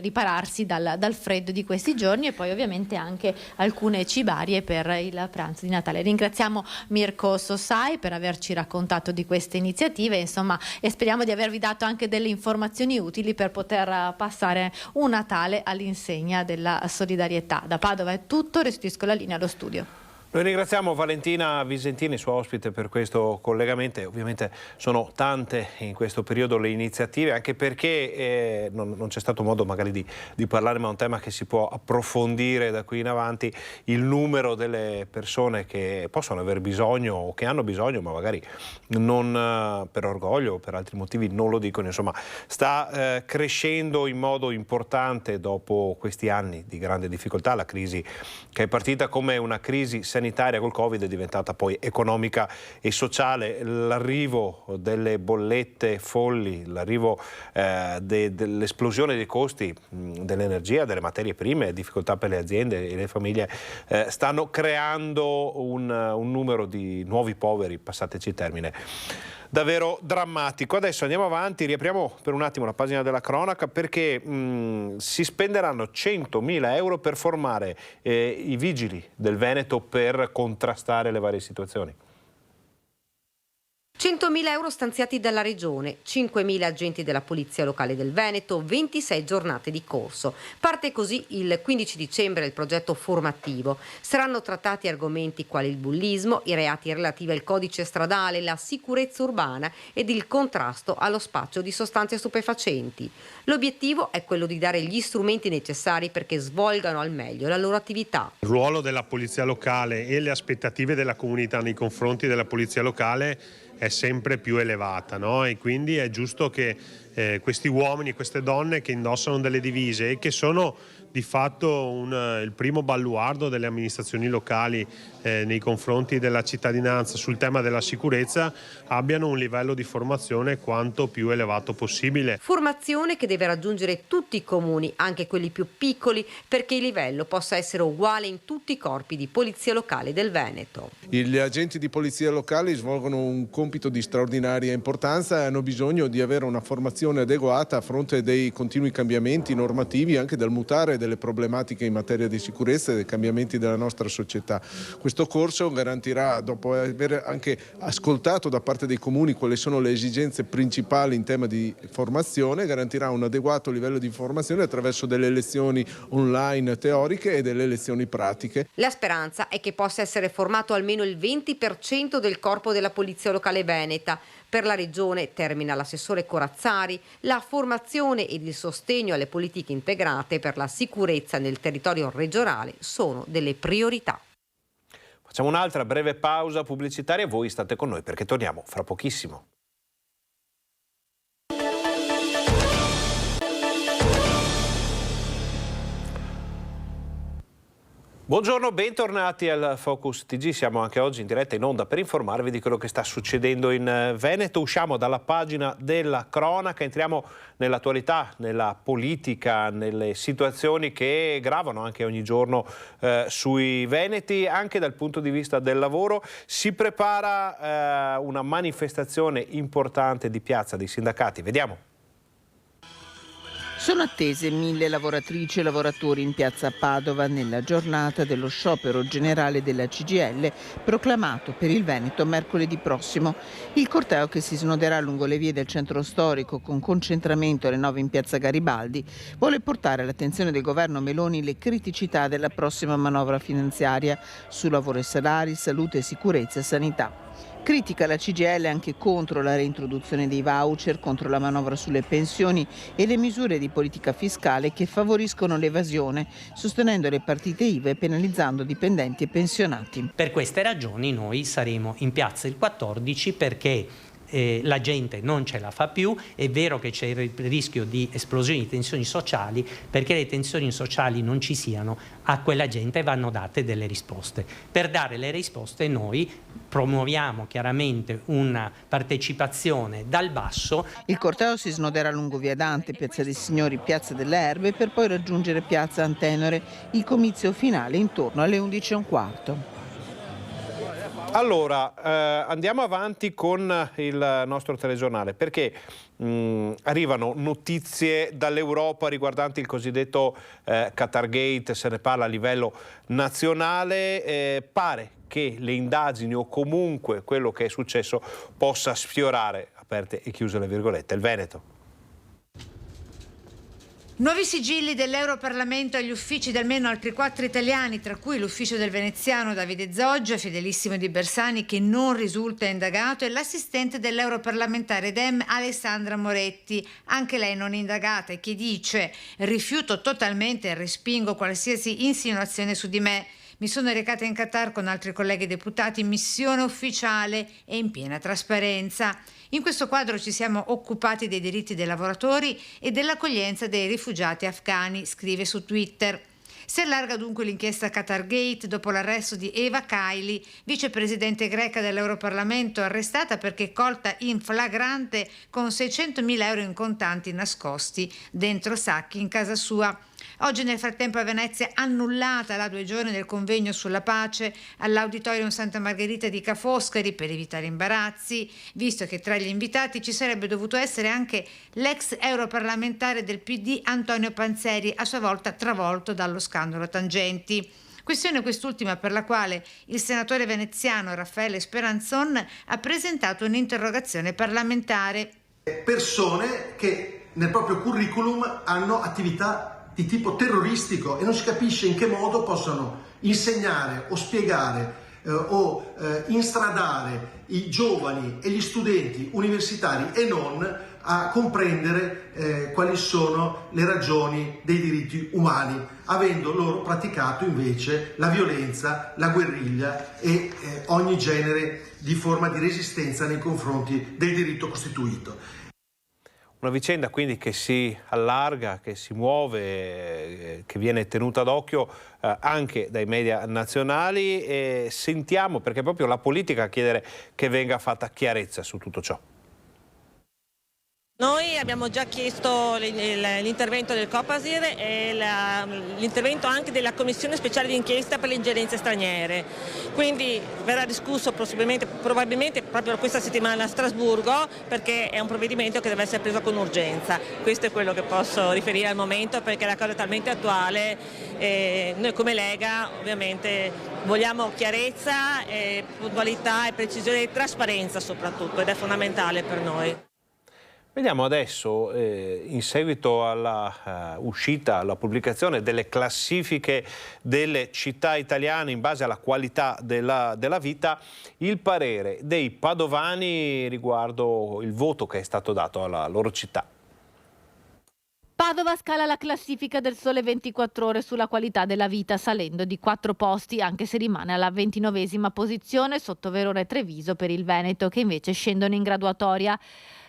ripararsi dal freddo di questi giorni e poi ovviamente anche alcune cibarie per il pranzo di Natale. Ringraziamo Mirko Sossai per averci raccontato di queste iniziative, insomma, e speriamo di avervi dato anche delle informazioni utili per poter passare un Natale all'insegna della solidarietà. Da Padova è tutto, restituisco la linea allo studio. Noi ringraziamo Valentina Visentini, sua ospite, per questo collegamento. Ovviamente sono tante in questo periodo le iniziative, anche perché non c'è stato modo magari di parlare, ma è un tema che si può approfondire da qui in avanti, il numero delle persone che possono aver bisogno o che hanno bisogno, ma magari non per orgoglio o per altri motivi non lo dicono. Insomma, sta crescendo in modo importante dopo questi anni di grande difficoltà. La crisi che è partita come una crisi sanitaria col Covid è diventata poi economica e sociale. L'arrivo delle bollette folli, l'arrivo dell'esplosione dei costi dell'energia, delle materie prime, difficoltà per le aziende e le famiglie stanno creando un numero di nuovi poveri, passateci il termine, davvero drammatico. Adesso andiamo avanti, riapriamo per un attimo la pagina della cronaca perché si spenderanno 100.000 euro per formare i vigili del Veneto per contrastare le varie situazioni. 100.000 euro stanziati dalla Regione, 5.000 agenti della Polizia Locale del Veneto, 26 giornate di corso. Parte così il 15 dicembre il progetto formativo. Saranno trattati argomenti quali il bullismo, i reati relativi al codice stradale, la sicurezza urbana ed il contrasto allo spaccio di sostanze stupefacenti. L'obiettivo è quello di dare gli strumenti necessari perché svolgano al meglio la loro attività. Il ruolo della Polizia Locale e le aspettative della comunità nei confronti della Polizia Locale è sempre più elevata, no? E quindi è giusto che questi uomini e queste donne che indossano delle divise e che sono di fatto il primo baluardo delle amministrazioni locali nei confronti della cittadinanza sul tema della sicurezza abbiano un livello di formazione quanto più elevato possibile. Formazione che deve raggiungere tutti i comuni, anche quelli più piccoli, perché il livello possa essere uguale in tutti i corpi di polizia locale del Veneto. Gli agenti di polizia locali svolgono un compito di straordinaria importanza e hanno bisogno di avere una formazione adeguata a fronte dei continui cambiamenti normativi, anche del mutare e delle problematiche in materia di sicurezza e dei cambiamenti della nostra società. Questo corso garantirà, dopo aver anche ascoltato da parte dei comuni quali sono le esigenze principali in tema di formazione, garantirà un adeguato livello di formazione attraverso delle lezioni online teoriche e delle lezioni pratiche. La speranza è che possa essere formato almeno il 20% del corpo della Polizia Locale Veneta. Per la Regione, termina l'assessore Corazzari, la formazione ed il sostegno alle politiche integrate per la sicurezza nel territorio regionale sono delle priorità. Facciamo un'altra breve pausa pubblicitaria e voi state con noi perché torniamo fra pochissimo. Buongiorno, bentornati al Focus TG. Siamo anche oggi in diretta in onda per informarvi di quello che sta succedendo in Veneto. Usciamo dalla pagina della cronaca, entriamo nell'attualità, nella politica, nelle situazioni che gravano anche ogni giorno sui veneti, anche dal punto di vista del lavoro. Si prepara una manifestazione importante di piazza dei sindacati. Vediamo. Sono attese 1000 lavoratrici e lavoratori in piazza Padova nella giornata dello sciopero generale della CGIL proclamato per il Veneto mercoledì prossimo. Il corteo, che si snoderà lungo le vie del centro storico con concentramento alle 9 in piazza Garibaldi, vuole portare all'attenzione del governo Meloni le criticità della prossima manovra finanziaria su lavoro e salari, salute, sicurezza e sanità. Critica la CGIL anche contro la reintroduzione dei voucher, contro la manovra sulle pensioni e le misure di politica fiscale che favoriscono l'evasione, sostenendo le partite IVA e penalizzando dipendenti e pensionati. Per queste ragioni noi saremo in piazza il 14 perché la gente non ce la fa più. È vero che c'è il rischio di esplosione di tensioni sociali, perché le tensioni sociali non ci siano, a quella gente vanno date delle risposte. Per dare le risposte noi promuoviamo chiaramente una partecipazione dal basso. Il corteo si snoderà lungo via Dante, piazza dei Signori, piazza delle Erbe, per poi raggiungere piazza Antenore. Il comizio finale intorno alle 11:15. Allora, andiamo avanti con il nostro telegiornale perché arrivano notizie dall'Europa riguardanti il cosiddetto Qatargate, se ne parla a livello nazionale, pare che le indagini o comunque quello che è successo possa sfiorare, aperte e chiuse le virgolette, il Veneto. Nuovi sigilli dell'Europarlamento agli uffici di almeno altri 4 italiani, tra cui l'ufficio del veneziano Davide Zoggia, fedelissimo di Bersani che non risulta indagato, e l'assistente dell'europarlamentare Dem Alessandra Moretti, anche lei non indagata, e che dice: rifiuto totalmente e respingo qualsiasi insinuazione su di me. Mi sono recata in Qatar con altri colleghi deputati in missione ufficiale e in piena trasparenza. In questo quadro ci siamo occupati dei diritti dei lavoratori e dell'accoglienza dei rifugiati afghani, scrive su Twitter. Si allarga dunque l'inchiesta Qatargate dopo l'arresto di Eva Kaili, vicepresidente greca dell'Europarlamento, arrestata perché colta in flagrante con 600.000 euro in contanti nascosti dentro sacchi in casa sua. Oggi nel frattempo a Venezia annullata la 2 giorni del convegno sulla pace all'Auditorium Santa Margherita di Ca' Foscari per evitare imbarazzi, visto che tra gli invitati ci sarebbe dovuto essere anche l'ex europarlamentare del PD Antonio Panzeri, a sua volta travolto dallo scandalo Tangenti. Questione quest'ultima per la quale il senatore veneziano Raffaele Speranzon ha presentato un'interrogazione parlamentare. Persone che nel proprio curriculum hanno attività di tipo terroristico e non si capisce in che modo possano insegnare o spiegare o instradare i giovani e gli studenti universitari e non a comprendere quali sono le ragioni dei diritti umani, avendo loro praticato invece la violenza, la guerriglia e ogni genere di forma di resistenza nei confronti del diritto costituito. Una vicenda quindi che si allarga, che si muove, che viene tenuta d'occhio anche dai media nazionali, e sentiamo perché è proprio la politica a chiedere che venga fatta chiarezza su tutto ciò. Noi abbiamo già chiesto l'intervento del Copasir e l'intervento anche della Commissione Speciale d'Inchiesta per le ingerenze straniere, quindi verrà discusso probabilmente proprio questa settimana a Strasburgo, perché è un provvedimento che deve essere preso con urgenza. Questo è quello che posso riferire al momento, perché la cosa è talmente attuale. Noi come Lega ovviamente vogliamo chiarezza, puntualità e precisione e trasparenza soprattutto, ed è fondamentale per noi. Vediamo adesso, in seguito alla uscita, alla pubblicazione delle classifiche delle città italiane in base alla qualità della vita, il parere dei padovani riguardo il voto che è stato dato alla loro città. Padova scala la classifica del Sole 24 Ore sulla qualità della vita, salendo di 4 posti, anche se rimane alla 29esima posizione sotto Verona e Treviso per il Veneto, che invece scendono in graduatoria.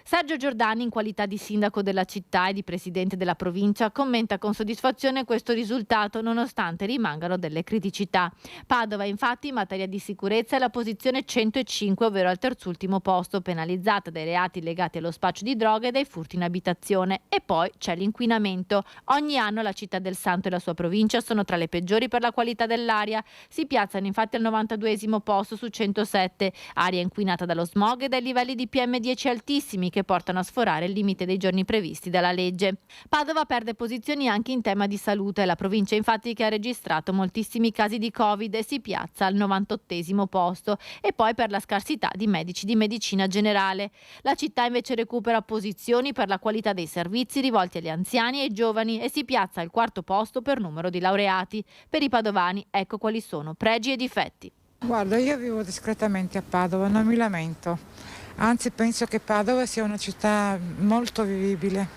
Sergio Giordani, in qualità di sindaco della città e di presidente della provincia, commenta con soddisfazione questo risultato nonostante rimangano delle criticità. Padova, infatti, in materia di sicurezza è la posizione 105, ovvero al terzultimo posto, penalizzata dai reati legati allo spaccio di droga e dai furti in abitazione. E poi c'è l'inquinamento. Ogni anno la città del Santo e la sua provincia sono tra le peggiori per la qualità dell'aria. Si piazzano infatti al 92esimo posto su 107, aria inquinata dallo smog e dai livelli di PM10 altissimi che portano a sforare il limite dei giorni previsti dalla legge. Padova perde posizioni anche in tema di salute, la provincia infatti che ha registrato moltissimi casi di Covid e si piazza al 98esimo posto, e poi per la scarsità di medici di medicina generale. La città invece recupera posizioni per la qualità dei servizi rivolti agli anziani e ai giovani e si piazza al 4° posto per numero di laureati. Per i padovani ecco quali sono pregi e difetti. Guarda, io vivo discretamente a Padova, non mi lamento. Anzi, penso che Padova sia una città molto vivibile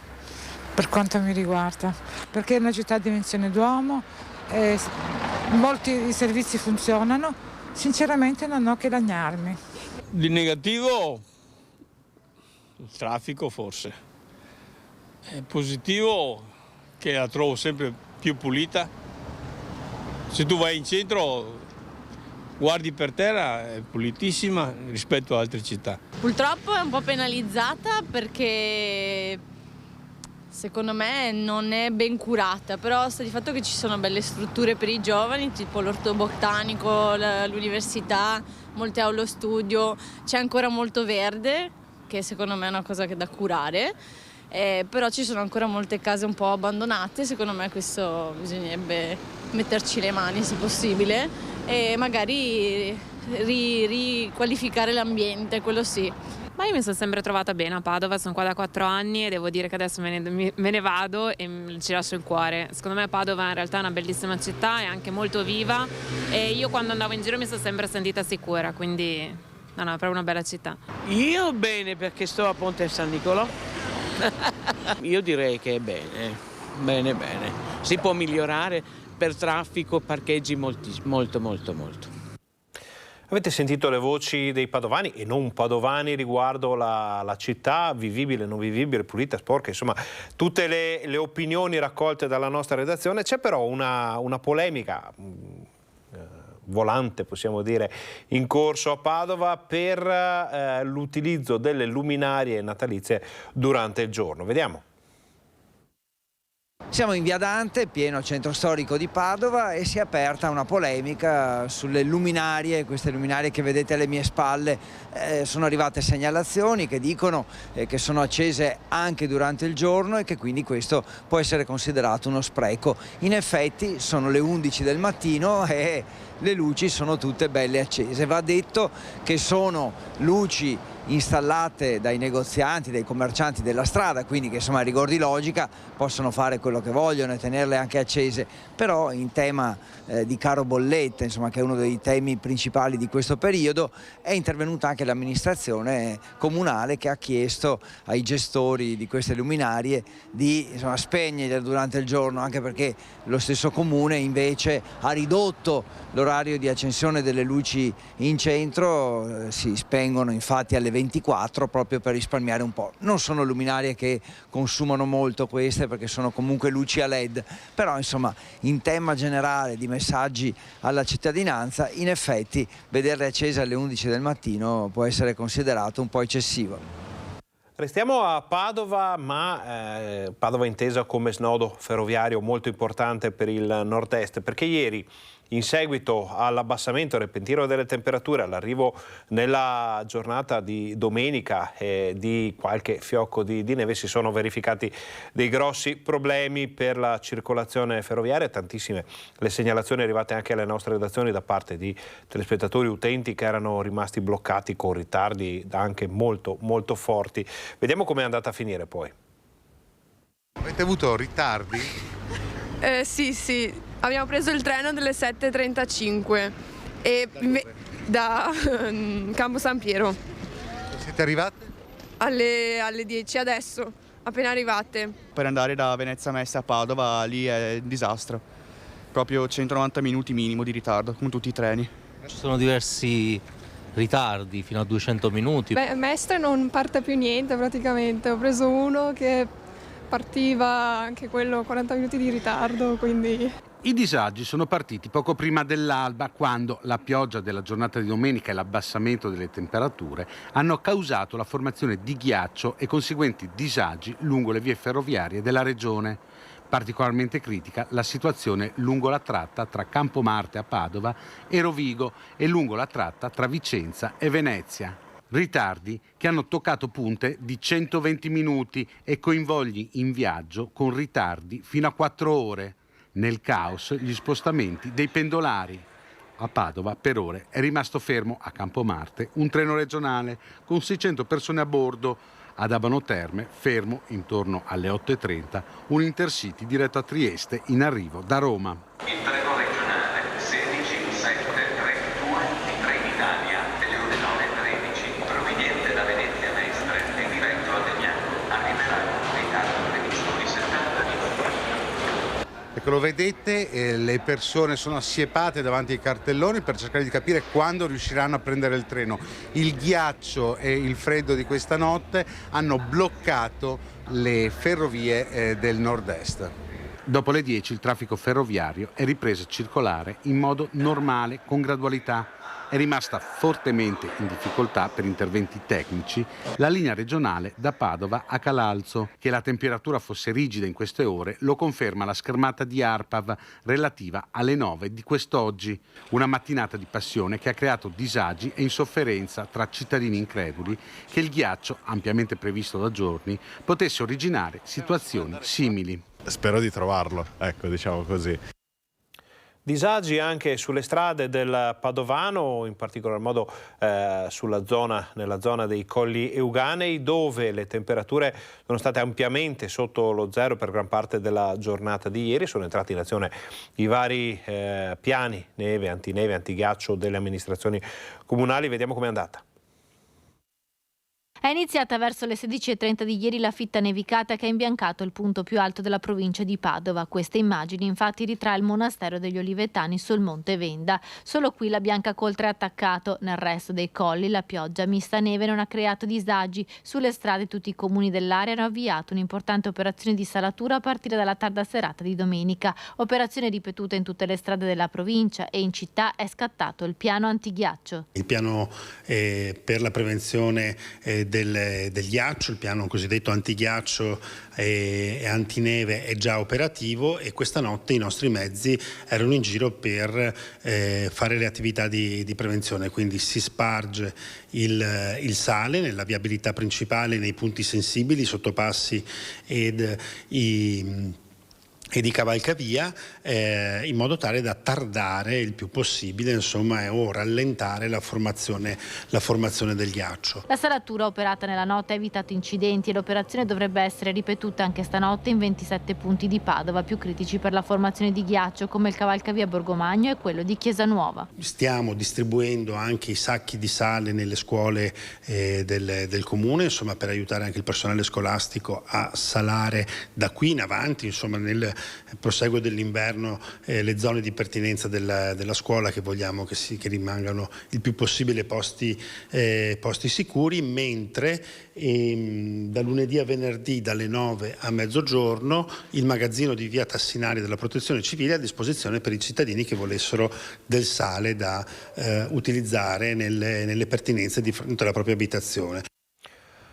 per quanto mi riguarda, perché è una città a dimensione d'uomo, molti servizi funzionano, sinceramente non ho che lagnarmi. Di negativo il traffico forse, è positivo che la trovo sempre più pulita. Se tu vai in centro guardi per terra, è pulitissima rispetto a altre città. Purtroppo è un po' penalizzata perché secondo me non è ben curata, però sta di fatto che ci sono belle strutture per i giovani, tipo l'orto botanico, l'università, molte aule studio, c'è ancora molto verde, che secondo me è una cosa che è da curare. Però ci sono ancora molte case un po' abbandonate, secondo me questo bisognerebbe metterci le mani se possibile e magari riqualificare l'ambiente, quello sì. Ma io mi sono sempre trovata bene a Padova, sono qua da 4 anni e devo dire che adesso me ne vado e ci lascio il cuore. Secondo me Padova in realtà è una bellissima città, è anche molto viva e io quando andavo in giro mi sono sempre sentita sicura, quindi no, è proprio una bella città. Io bene perché sto a Ponte San Nicolò. Io direi che è bene. Si può migliorare per traffico, parcheggi molto. Avete sentito le voci dei padovani e non padovani riguardo la città, vivibile, non vivibile, pulita, sporca, insomma tutte le opinioni raccolte dalla nostra redazione. C'è però una polemica volante, possiamo dire, in corso a Padova per l'utilizzo delle luminarie natalizie durante il giorno. Vediamo. Siamo in via Dante, pieno centro storico di Padova, e si è aperta una polemica sulle luminarie, queste luminarie che vedete alle mie spalle. Sono arrivate segnalazioni che dicono che sono accese anche durante il giorno e che quindi questo può essere considerato uno spreco. In effetti sono le 11 del mattino e le luci sono tutte belle accese. Va detto che sono luci installate dai negozianti, dai commercianti della strada, quindi che insomma a rigor di logica possono fare quello che vogliono e tenerle anche accese, però in tema di caro bollette, insomma, che è uno dei temi principali di questo periodo, è intervenuta anche l'amministrazione comunale che ha chiesto ai gestori di queste luminarie di spegnerle durante il giorno, anche perché lo stesso comune invece ha ridotto l'orario di accensione delle luci in centro, si spengono infatti alle 24 proprio per risparmiare un po'. Non sono luminarie che consumano molto queste perché sono comunque luci a LED, però insomma in tema generale di messaggi alla cittadinanza in effetti vederle accese alle 11 del mattino può essere considerato un po' eccessivo. Restiamo a Padova, ma Padova intesa come snodo ferroviario molto importante per il nord-est, perché ieri, in seguito all'abbassamento repentino delle temperature, all'arrivo nella giornata di domenica di qualche fiocco di neve, si sono verificati dei grossi problemi per la circolazione ferroviaria. Tantissime le segnalazioni arrivate anche alle nostre redazioni da parte di telespettatori utenti che erano rimasti bloccati con ritardi anche molto forti. Vediamo com'è andata a finire poi. Avete avuto ritardi? Sì. Abbiamo preso il treno delle 7:35 e da Campo San Piero. Siete arrivate? Alle 10 adesso, appena arrivate. Per andare da Venezia Mestre a Padova lì è un disastro. Proprio 190 minuti minimo di ritardo, come tutti i treni. Ci sono diversi ritardi, fino a 200 minuti. Mestre non parte più niente praticamente. Ho preso uno che partiva anche quello 40 minuti di ritardo, quindi... I disagi sono partiti poco prima dell'alba, quando la pioggia della giornata di domenica e l'abbassamento delle temperature hanno causato la formazione di ghiaccio e conseguenti disagi lungo le vie ferroviarie della regione. Particolarmente critica la situazione lungo la tratta tra Campomarte a Padova e Rovigo e lungo la tratta tra Vicenza e Venezia. Ritardi che hanno toccato punte di 120 minuti e coinvolgli in viaggio con ritardi fino a 4 ore. Nel caos gli spostamenti dei pendolari. A Padova per ore è rimasto fermo a Campomarte un treno regionale con 600 persone a bordo. Ad Abano Terme fermo intorno alle 8:30 un Intercity diretto a Trieste in arrivo da Roma. Il treno regionale 16732 di Trenitalia delle ore 9:13 proveniente da Venezia Mestre e diretto a Legnano arriverà in ritardo previsto di 70 minuti. Ecco, lo vedete, le persone sono assiepate davanti ai cartelloni per cercare di capire quando riusciranno a prendere il treno. Il ghiaccio e il freddo di questa notte hanno bloccato le ferrovie del nord-est. Dopo le 10 il traffico ferroviario è ripreso a circolare in modo normale, con gradualità. È rimasta fortemente in difficoltà per interventi tecnici la linea regionale da Padova a Calalzo. Che la temperatura fosse rigida in queste ore lo conferma la schermata di ARPAV relativa alle 9 di quest'oggi. Una mattinata di passione che ha creato disagi e insofferenza tra cittadini increduli che il ghiaccio, ampiamente previsto da giorni, potesse originare situazioni simili. Spero di trovarlo, ecco, diciamo così. Disagi anche sulle strade del Padovano, in particolar modo nella zona dei Colli Euganei, dove le temperature sono state ampiamente sotto lo zero per gran parte della giornata di ieri. Sono entrati in azione i vari piani neve, antighiaccio delle amministrazioni comunali. Vediamo com'è andata. È iniziata verso le 16:30 di ieri la fitta nevicata che ha imbiancato il punto più alto della provincia di Padova. Queste immagini infatti ritrae il monastero degli Olivetani sul Monte Venda. Solo qui la bianca coltre è attaccato. Nel resto dei colli la pioggia mista neve non ha creato disagi. Sulle strade tutti i comuni dell'area hanno avviato un'importante operazione di salatura a partire dalla tarda serata di domenica. Operazione ripetuta in tutte le strade della provincia, e in città è scattato il piano antighiaccio. Il piano per la prevenzione del ghiaccio, il piano cosiddetto antighiaccio e antineve è già operativo, e questa notte i nostri mezzi erano in giro per fare le attività di prevenzione. Quindi si sparge il sale nella viabilità principale, nei punti sensibili, i sottopassi ed e di cavalcavia, in modo tale da tardare il più possibile, insomma, o rallentare la formazione del ghiaccio. La salatura operata nella notte ha evitato incidenti e l'operazione dovrebbe essere ripetuta anche stanotte in 27 punti di Padova, più critici per la formazione di ghiaccio, come il cavalcavia Borgomagno e quello di Chiesa Nuova. Stiamo distribuendo anche i sacchi di sale nelle scuole del comune, insomma, per aiutare anche il personale scolastico a salare da qui in avanti, insomma, nel proseguo dell'inverno, le zone di pertinenza della scuola, che vogliamo che rimangano il più possibile posti sicuri, mentre da lunedì a venerdì dalle 9 a mezzogiorno il magazzino di via Tassinari della Protezione Civile è a disposizione per i cittadini che volessero del sale da utilizzare nelle pertinenze di fronte alla propria abitazione.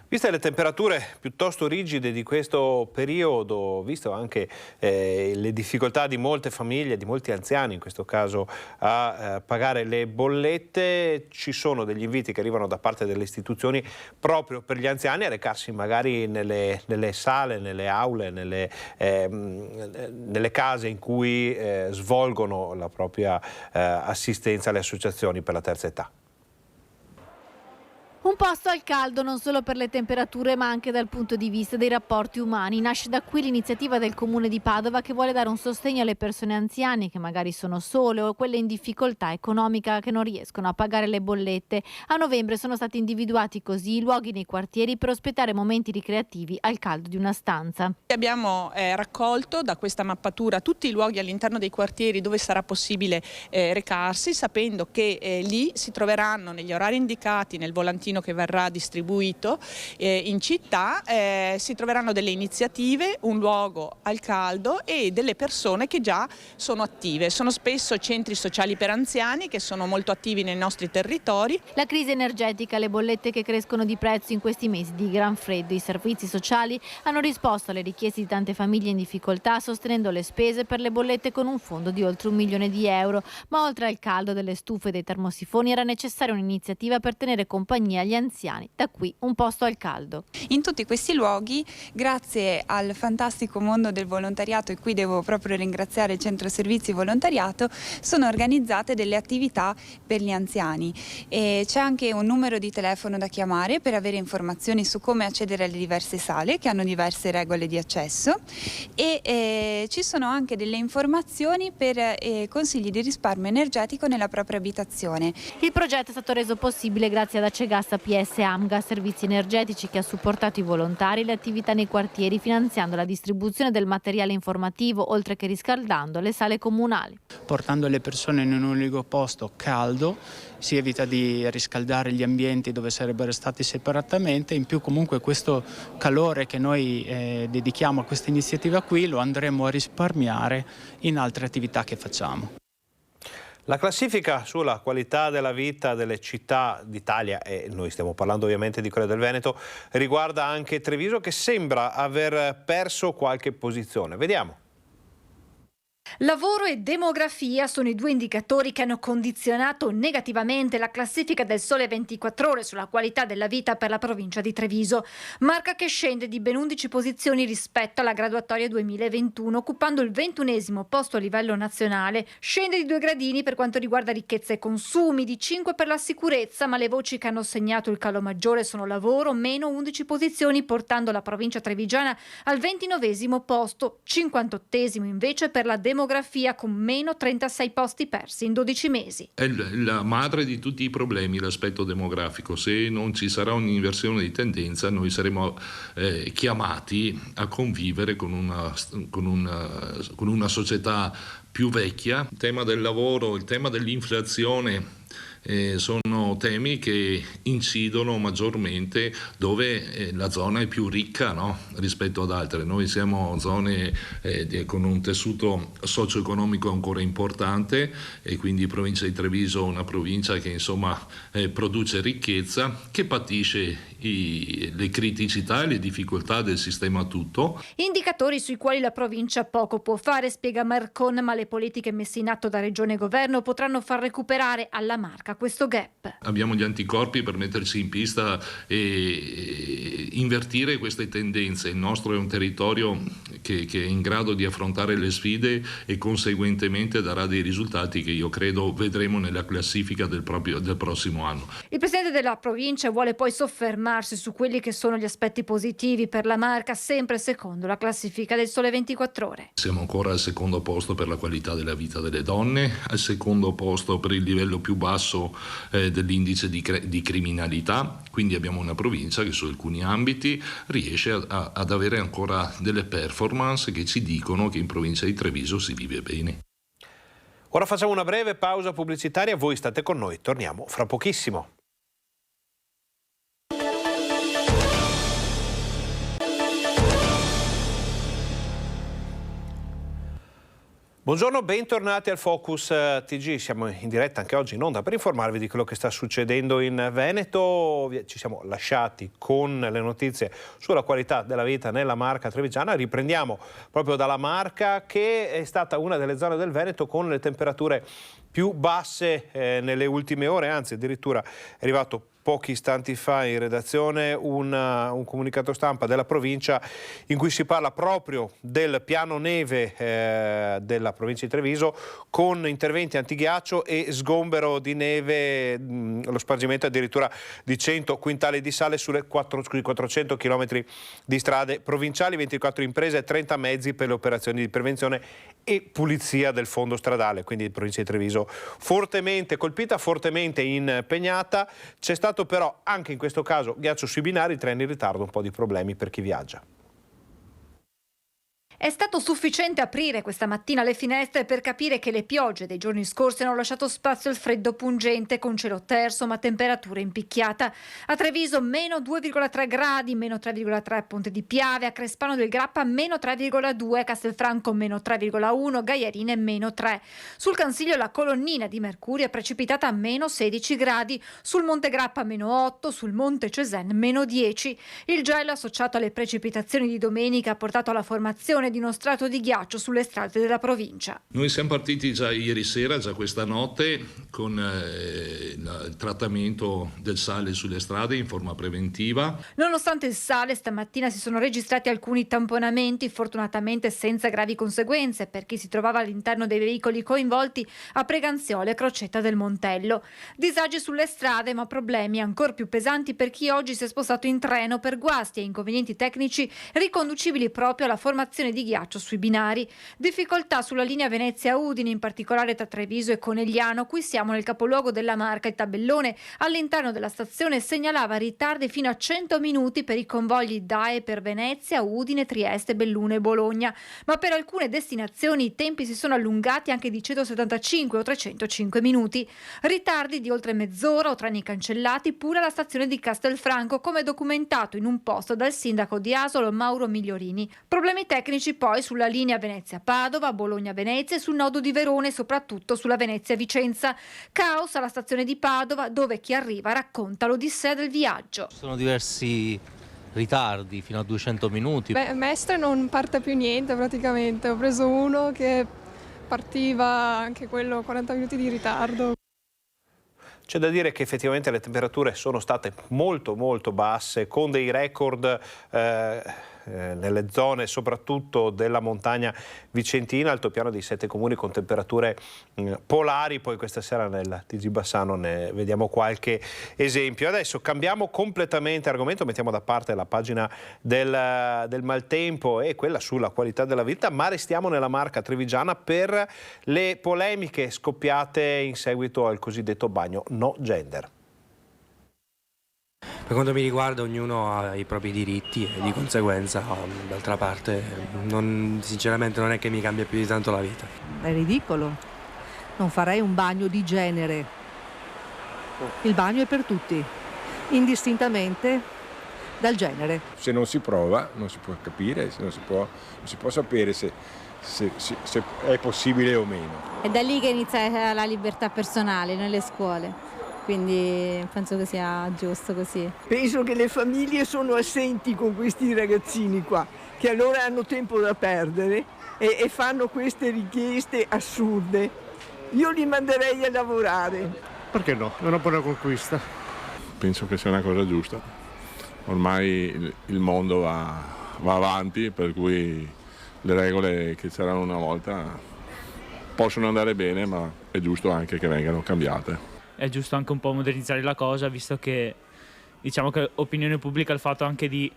Viste le temperature piuttosto rigide di questo periodo, visto anche le difficoltà di molte famiglie, di molti anziani in questo caso a pagare le bollette, ci sono degli inviti che arrivano da parte delle istituzioni proprio per gli anziani a recarsi magari nelle sale, nelle aule, nelle case in cui svolgono la propria assistenza alle associazioni per la terza età. Un posto al caldo non solo per le temperature ma anche dal punto di vista dei rapporti umani. Nasce da qui l'iniziativa del Comune di Padova che vuole dare un sostegno alle persone anziane che magari sono sole o quelle in difficoltà economica che non riescono a pagare le bollette. A novembre sono stati individuati così i luoghi nei quartieri per ospitare momenti ricreativi al caldo di una stanza. Abbiamo raccolto da questa mappatura tutti i luoghi all'interno dei quartieri dove sarà possibile recarsi, sapendo che lì si troveranno negli orari indicati nel volantino che verrà distribuito in città, si troveranno delle iniziative, un luogo al caldo e delle persone che già sono attive. Sono spesso centri sociali per anziani che sono molto attivi nei nostri territori. La crisi energetica, le bollette che crescono di prezzo in questi mesi di gran freddo, i servizi sociali hanno risposto alle richieste di tante famiglie in difficoltà sostenendo le spese per le bollette con un fondo di oltre 1 milione di euro. Ma oltre al caldo delle stufe e dei termosifoni era necessaria un'iniziativa per tenere compagnia agli anziani, da qui un posto al caldo. In tutti questi luoghi, grazie al fantastico mondo del volontariato, e qui devo proprio ringraziare il Centro Servizi Volontariato, sono organizzate delle attività per gli anziani e c'è anche un numero di telefono da chiamare per avere informazioni su come accedere alle diverse sale che hanno diverse regole di accesso e ci sono anche delle informazioni per consigli di risparmio energetico nella propria abitazione. Il progetto è stato reso possibile grazie ad Acegassa PS Amga, servizi energetici, che ha supportato i volontari e le attività nei quartieri finanziando la distribuzione del materiale informativo oltre che riscaldando le sale comunali. Portando le persone in un unico posto caldo si evita di riscaldare gli ambienti dove sarebbero stati separatamente, in più comunque questo calore che noi dedichiamo a questa iniziativa qui lo andremo a risparmiare in altre attività che facciamo. La classifica sulla qualità della vita delle città d'Italia, e noi stiamo parlando ovviamente di quella del Veneto, riguarda anche Treviso che sembra aver perso qualche posizione. Vediamo. Lavoro e demografia sono i due indicatori che hanno condizionato negativamente la classifica del Sole 24 Ore sulla qualità della vita per la provincia di Treviso, marca che scende di ben 11 posizioni rispetto alla graduatoria 2021, occupando il 21esimo posto a livello nazionale. Scende di 2 gradini per quanto riguarda ricchezza e consumi, di 5 per la sicurezza, ma le voci che hanno segnato il calo maggiore sono lavoro, meno 11 posizioni, portando la provincia trevigiana al 29esimo posto, 58esimo invece per la demografia, con meno 36 posti persi in 12 mesi. È la madre di tutti i problemi l'aspetto demografico. Se non ci sarà un'inversione di tendenza, noi saremo chiamati a convivere con una società più vecchia. Il tema del lavoro, il tema dell'inflazione sono temi che incidono maggiormente dove la zona è più ricca, no? Rispetto ad altre. Noi siamo zone con un tessuto socio-economico ancora importante e quindi provincia di Treviso è una provincia che insomma produce ricchezza, che patisce le criticità e le difficoltà del sistema tutto. Indicatori sui quali la provincia poco può fare, spiega Marcon, ma le politiche messe in atto da Regione e Governo potranno far recuperare alla Marca questo gap. Abbiamo gli anticorpi per metterci in pista e invertire queste tendenze. Il nostro è un territorio che è in grado di affrontare le sfide e conseguentemente darà dei risultati che io credo vedremo nella classifica del prossimo anno. Il presidente della provincia vuole poi soffermarsi su quelli che sono gli aspetti positivi per la Marca, sempre secondo la classifica del Sole 24 Ore. Siamo ancora al secondo posto per la qualità della vita delle donne, al secondo posto per il livello più basso dell'indice di criminalità, quindi abbiamo una provincia che su alcuni ambiti riesce ad avere ancora delle performance che ci dicono che in provincia di Treviso si vive bene. Ora facciamo una breve pausa pubblicitaria, voi state con noi, torniamo fra pochissimo. Buongiorno, bentornati al Focus TG. Siamo in diretta anche oggi in onda per informarvi di quello che sta succedendo in Veneto. Ci siamo lasciati con le notizie sulla qualità della vita nella Marca trevigiana. Riprendiamo proprio dalla Marca, che è stata una delle zone del Veneto con le temperature più basse nelle ultime ore, anzi addirittura è arrivato pochi istanti fa in redazione un comunicato stampa della provincia in cui si parla proprio del piano neve della provincia di Treviso, con interventi antighiaccio e sgombero di neve, lo spargimento addirittura di 100 quintali di sale sui 400 km di strade provinciali, 24 imprese e 30 mezzi per le operazioni di prevenzione e pulizia del fondo stradale. Quindi la provincia di Treviso fortemente colpita, fortemente impegnata. C'è stato però anche in questo caso ghiaccio sui binari, treni in ritardo, un po' di problemi per chi viaggia. È stato sufficiente aprire questa mattina le finestre per capire che le piogge dei giorni scorsi hanno lasciato spazio al freddo pungente, con cielo terso ma temperatura impicchiata. A Treviso meno 2,3 gradi, meno 3,3 a Ponte di Piave, a Crespano del Grappa meno 3,2, a Castelfranco meno 3,1, Gaiarine meno 3. Sul Cansiglio la colonnina di mercurio è precipitata a meno 16 gradi, sul Monte Grappa meno 8, sul Monte Cesen meno 10. Il gelo associato alle precipitazioni di domenica ha portato alla formazione di uno strato di ghiaccio sulle strade della provincia. Noi siamo partiti già ieri sera, già questa notte, con il trattamento del sale sulle strade in forma preventiva. Nonostante il sale, stamattina si sono registrati alcuni tamponamenti, fortunatamente senza gravi conseguenze per chi si trovava all'interno dei veicoli coinvolti a Preganziole e Crocetta del Montello. Disagi sulle strade, ma problemi ancor più pesanti per chi oggi si è spostato in treno per guasti e inconvenienti tecnici riconducibili proprio alla formazione di ghiaccio sui binari. Difficoltà sulla linea Venezia-Udine, in particolare tra Treviso e Conegliano. Qui siamo nel capoluogo della Marca. Il tabellone all'interno della stazione segnalava ritardi fino a 100 minuti per i convogli DAE per Venezia, Udine, Trieste, Belluno e Bologna, ma per alcune destinazioni i tempi si sono allungati anche di 175 o 305 minuti. Ritardi di oltre mezz'ora o treni cancellati pure alla stazione di Castelfranco, come documentato in un post dal sindaco di Asolo Mauro Migliorini. Problemi tecnici poi sulla linea Venezia-Padova, Bologna-Venezia e sul nodo di Verona e soprattutto sulla Venezia-Vicenza. Caos alla stazione di Padova, dove chi arriva racconta l'odissea del viaggio. Ci sono diversi ritardi, fino a 200 minuti. Mestre non parte più niente praticamente, ho preso uno che partiva anche quello 40 minuti di ritardo. C'è da dire che effettivamente le temperature sono state molto basse, con dei record nelle zone soprattutto della montagna vicentina, altopiano dei 7 comuni con temperature polari. Poi questa sera nel TG Bassano ne vediamo qualche esempio. Adesso cambiamo completamente argomento, mettiamo da parte la pagina del maltempo e quella sulla qualità della vita, ma restiamo nella Marca trevigiana per le polemiche scoppiate in seguito al cosiddetto bagno no gender. Per quanto mi riguarda ognuno ha i propri diritti e di conseguenza, d'altra parte, sinceramente non è che mi cambia più di tanto la vita. È ridicolo, non farei un bagno di genere. Il bagno è per tutti, indistintamente dal genere. Se non si prova non si può capire, non si può sapere se è possibile o meno. È da lì che inizia la libertà personale nelle scuole. Quindi penso che sia giusto così. Penso che le famiglie sono assenti con questi ragazzini qua, che allora hanno tempo da perdere e fanno queste richieste assurde. Io li manderei a lavorare. Perché no? È una buona conquista. Penso che sia una cosa giusta. Ormai il mondo va avanti, per cui le regole che c'erano una volta possono andare bene, ma è giusto anche che vengano cambiate. È giusto anche un po' modernizzare la cosa, visto che diciamo che opinione pubblica ha il fatto anche di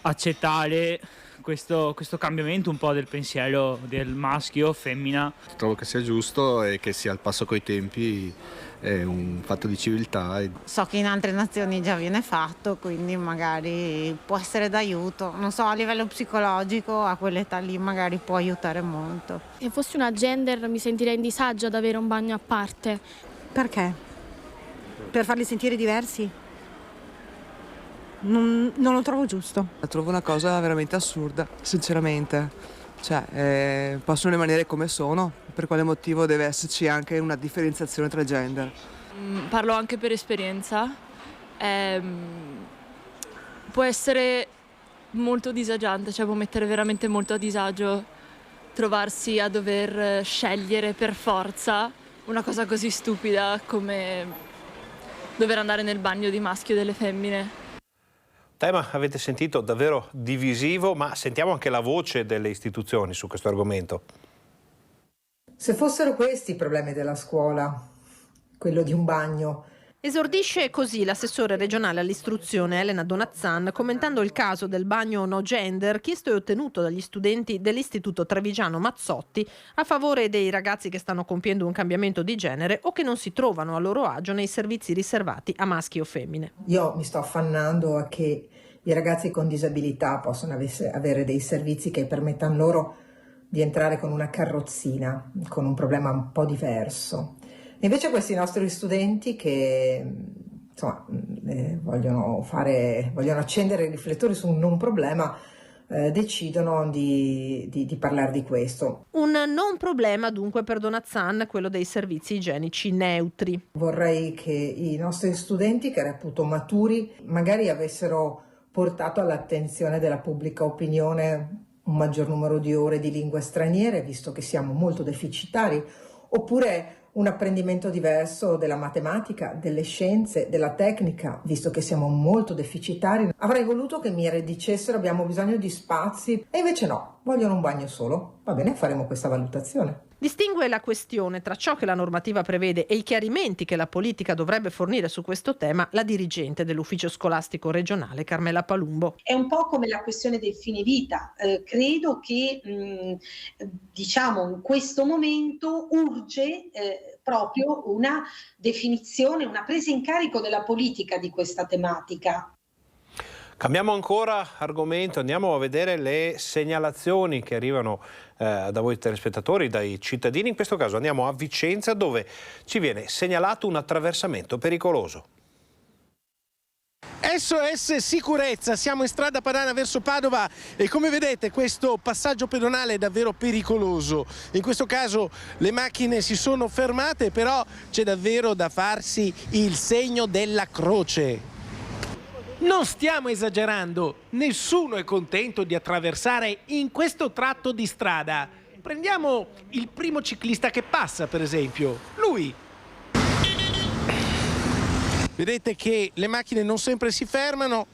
accettare questo cambiamento un po' del pensiero del maschio, femmina. Trovo che sia giusto e che sia al passo coi tempi, è un fatto di civiltà. So che in altre nazioni già viene fatto, quindi magari può essere d'aiuto. Non so, a livello psicologico a quell'età lì magari può aiutare molto. Se fossi una gender mi sentirei in disagio ad avere un bagno a parte. Perché? Per farli sentire diversi? Non lo trovo giusto. La trovo una cosa veramente assurda, sinceramente. Cioè, possono rimanere come sono, per quale motivo deve esserci anche una differenziazione tra gender? Parlo anche per esperienza. Può essere molto disagiante, cioè può mettere veramente molto a disagio trovarsi a dover scegliere per forza una cosa così stupida come dover andare nel bagno di maschio e delle femmine. Tema, avete sentito, davvero divisivo, ma sentiamo anche la voce delle istituzioni su questo argomento. Se fossero questi i problemi della scuola, quello di un bagno. Esordisce così l'assessore regionale all'istruzione Elena Donazzan commentando il caso del bagno no gender chiesto e ottenuto dagli studenti dell'Istituto Trevigiano Mazzotti a favore dei ragazzi che stanno compiendo un cambiamento di genere o che non si trovano a loro agio nei servizi riservati a maschi o femmine. Io mi sto affannando a che i ragazzi con disabilità possano avere dei servizi che permettano loro di entrare con una carrozzina, con un problema un po' diverso. Invece questi nostri studenti che insomma, vogliono accendere i riflettori su un non problema, decidono di parlare di questo. Un non problema dunque per Donazzan, quello dei servizi igienici neutri. Vorrei che i nostri studenti, che reputo maturi, magari avessero portato all'attenzione della pubblica opinione un maggior numero di ore di lingue straniere, visto che siamo molto deficitari, oppure un apprendimento diverso della matematica, delle scienze, della tecnica, visto che siamo molto deficitari. Avrei voluto che mi dicessero abbiamo bisogno di spazi e invece no, vogliono un bagno solo. Va bene, faremo questa valutazione. Distingue la questione tra ciò che la normativa prevede e i chiarimenti che la politica dovrebbe fornire su questo tema la dirigente dell'ufficio scolastico regionale Carmela Palumbo. È un po' come la questione del fine vita. Credo che diciamo in questo momento urge proprio una definizione, una presa in carico della politica di questa tematica. Cambiamo ancora argomento, andiamo a vedere le segnalazioni che arrivano da voi telespettatori, dai cittadini. In questo caso andiamo a Vicenza, dove ci viene segnalato un attraversamento pericoloso. SOS Sicurezza, siamo in strada Padana verso Padova e come vedete questo passaggio pedonale è davvero pericoloso. In questo caso le macchine si sono fermate, però c'è davvero da farsi il segno della croce. Non stiamo esagerando, nessuno è contento di attraversare in questo tratto di strada. Prendiamo il primo ciclista che passa, per esempio, lui. Vedete che le macchine non sempre si fermano.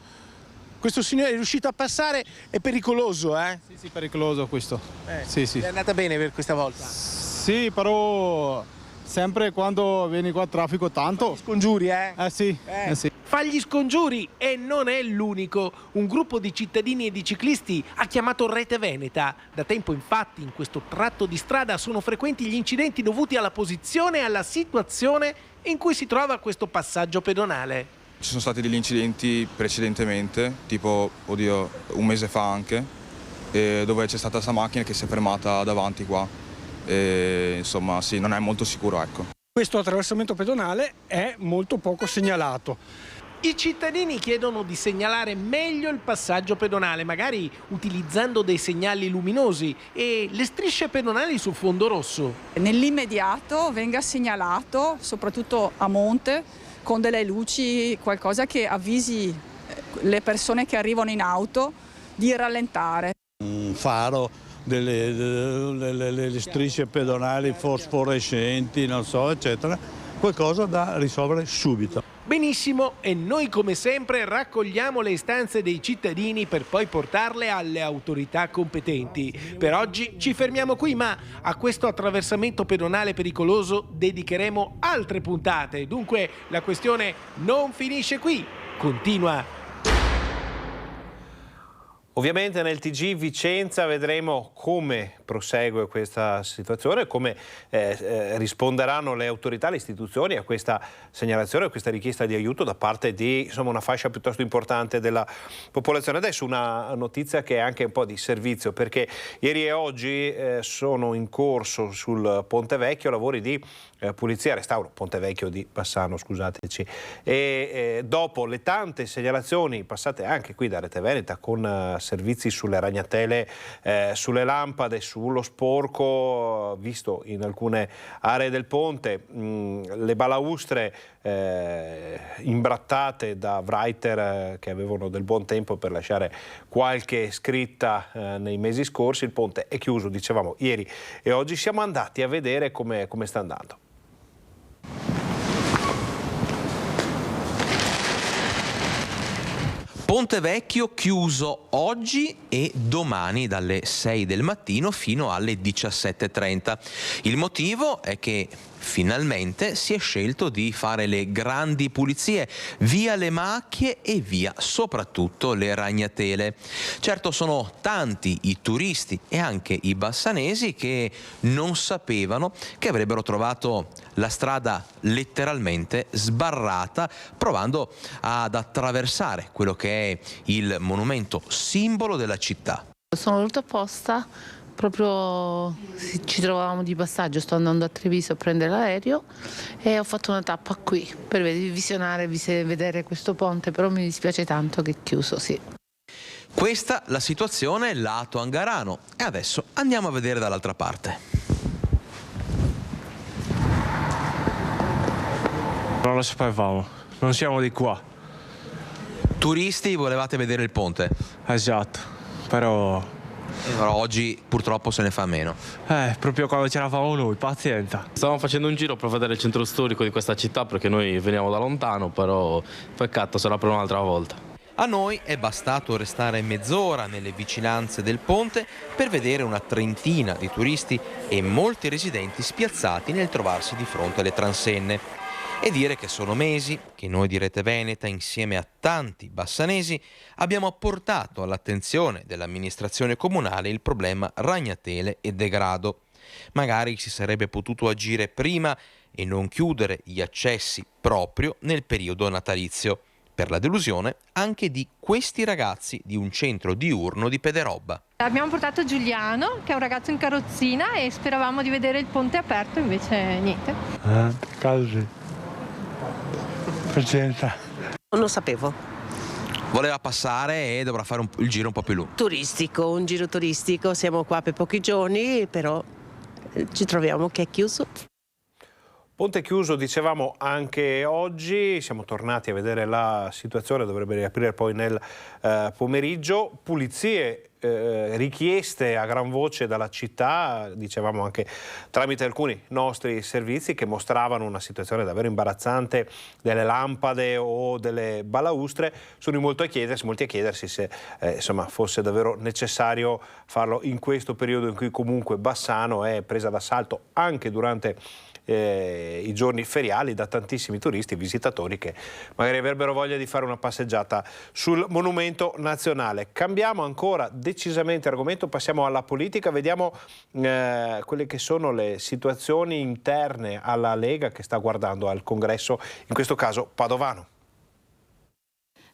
Questo signore è riuscito a passare, è pericoloso, eh? Sì, pericoloso questo. Sì. È andata bene per questa volta? Sì, però sempre quando vieni qua a traffico tanto. Scongiuri, eh? Sì. Fa gli scongiuri e non è l'unico. Un gruppo di cittadini e di ciclisti ha chiamato Rete Veneta. Da tempo infatti in questo tratto di strada sono frequenti gli incidenti dovuti alla posizione e alla situazione in cui si trova questo passaggio pedonale. Ci sono stati degli incidenti precedentemente, tipo, un mese fa anche, dove c'è stata questa macchina che si è fermata davanti qua. E, insomma, sì, non è molto sicuro, ecco. Questo attraversamento pedonale è molto poco segnalato. I cittadini chiedono di segnalare meglio il passaggio pedonale, magari utilizzando dei segnali luminosi e le strisce pedonali su fondo rosso. Nell'immediato venga segnalato, soprattutto a monte, con delle luci, qualcosa che avvisi le persone che arrivano in auto di rallentare. Un faro, delle strisce pedonali fosforescenti, non so, eccetera, qualcosa da risolvere subito. Benissimo, e noi come sempre raccogliamo le istanze dei cittadini per poi portarle alle autorità competenti. Per oggi ci fermiamo qui, ma a questo attraversamento pedonale pericoloso dedicheremo altre puntate. Dunque la questione non finisce qui, continua. Ovviamente nel TG Vicenza vedremo come prosegue questa situazione, come risponderanno le autorità, le istituzioni a questa segnalazione, a questa richiesta di aiuto da parte di una fascia piuttosto importante della popolazione. Adesso una notizia che è anche un po' di servizio, perché ieri e oggi sono in corso sul Ponte Vecchio lavori di pulizia e restauro, Ponte Vecchio di Bassano, scusateci, e dopo le tante segnalazioni passate anche qui da Rete Veneta con servizi sulle ragnatele, sulle lampade, sullo sporco visto in alcune aree del ponte, le balaustre imbrattate da writer che avevano del buon tempo per lasciare qualche scritta nei mesi scorsi. Il ponte è chiuso, dicevamo, ieri e oggi. Siamo andati a vedere come sta andando. Ponte Vecchio chiuso oggi e domani dalle 6 del mattino fino alle 17:30. Il motivo è che finalmente si è scelto di fare le grandi pulizie via le macchie e via soprattutto le ragnatele. Certo, sono tanti i turisti e anche i bassanesi che non sapevano che avrebbero trovato la strada letteralmente sbarrata provando ad attraversare quello che è il monumento simbolo della città. Sono venuta apposta, proprio ci trovavamo di passaggio, sto andando a Treviso a prendere l'aereo e ho fatto una tappa qui per visionare, vedere questo ponte, però mi dispiace tanto che è chiuso, sì. Questa la situazione lato Angarano e adesso andiamo a vedere dall'altra parte. Non lo sapevamo, non siamo di qua. Turisti, volevate vedere il ponte? Esatto, però oggi purtroppo se ne fa meno. Proprio quando c'eravamo noi, pazienza. Stavamo facendo un giro per vedere il centro storico di questa città perché noi veniamo da lontano, però peccato, sarà per un'altra volta. A noi è bastato restare mezz'ora nelle vicinanze del ponte per vedere una trentina di turisti e molti residenti spiazzati nel trovarsi di fronte alle transenne. E dire che sono mesi che noi di Rete Veneta, insieme a tanti bassanesi, abbiamo portato all'attenzione dell'amministrazione comunale il problema ragnatele e degrado. Magari si sarebbe potuto agire prima e non chiudere gli accessi proprio nel periodo natalizio, per la delusione anche di questi ragazzi di un centro diurno di Pederobba. Abbiamo portato Giuliano, che è un ragazzo in carrozzina, e speravamo di vedere il ponte aperto, invece niente. Così. Pazienza. Non lo sapevo. Voleva passare e dovrà fare il giro un po' più lungo. Turistico, un giro turistico, siamo qua per pochi giorni, però ci troviamo che è chiuso. Ponte chiuso, dicevamo, anche oggi. Siamo tornati a vedere la situazione, dovrebbe riaprire poi nel pomeriggio. Pulizie richieste a gran voce dalla città, dicevamo anche tramite alcuni nostri servizi, che mostravano una situazione davvero imbarazzante delle lampade o delle balaustre. Sono molti a chiedersi se insomma, fosse davvero necessario farlo in questo periodo in cui comunque Bassano è presa d'assalto anche durante i giorni feriali da tantissimi turisti, visitatori che magari avrebbero voglia di fare una passeggiata sul monumento nazionale. Cambiamo ancora decisamente argomento, passiamo alla politica, vediamo quelle che sono le situazioni interne alla Lega che sta guardando al congresso, in questo caso padovano.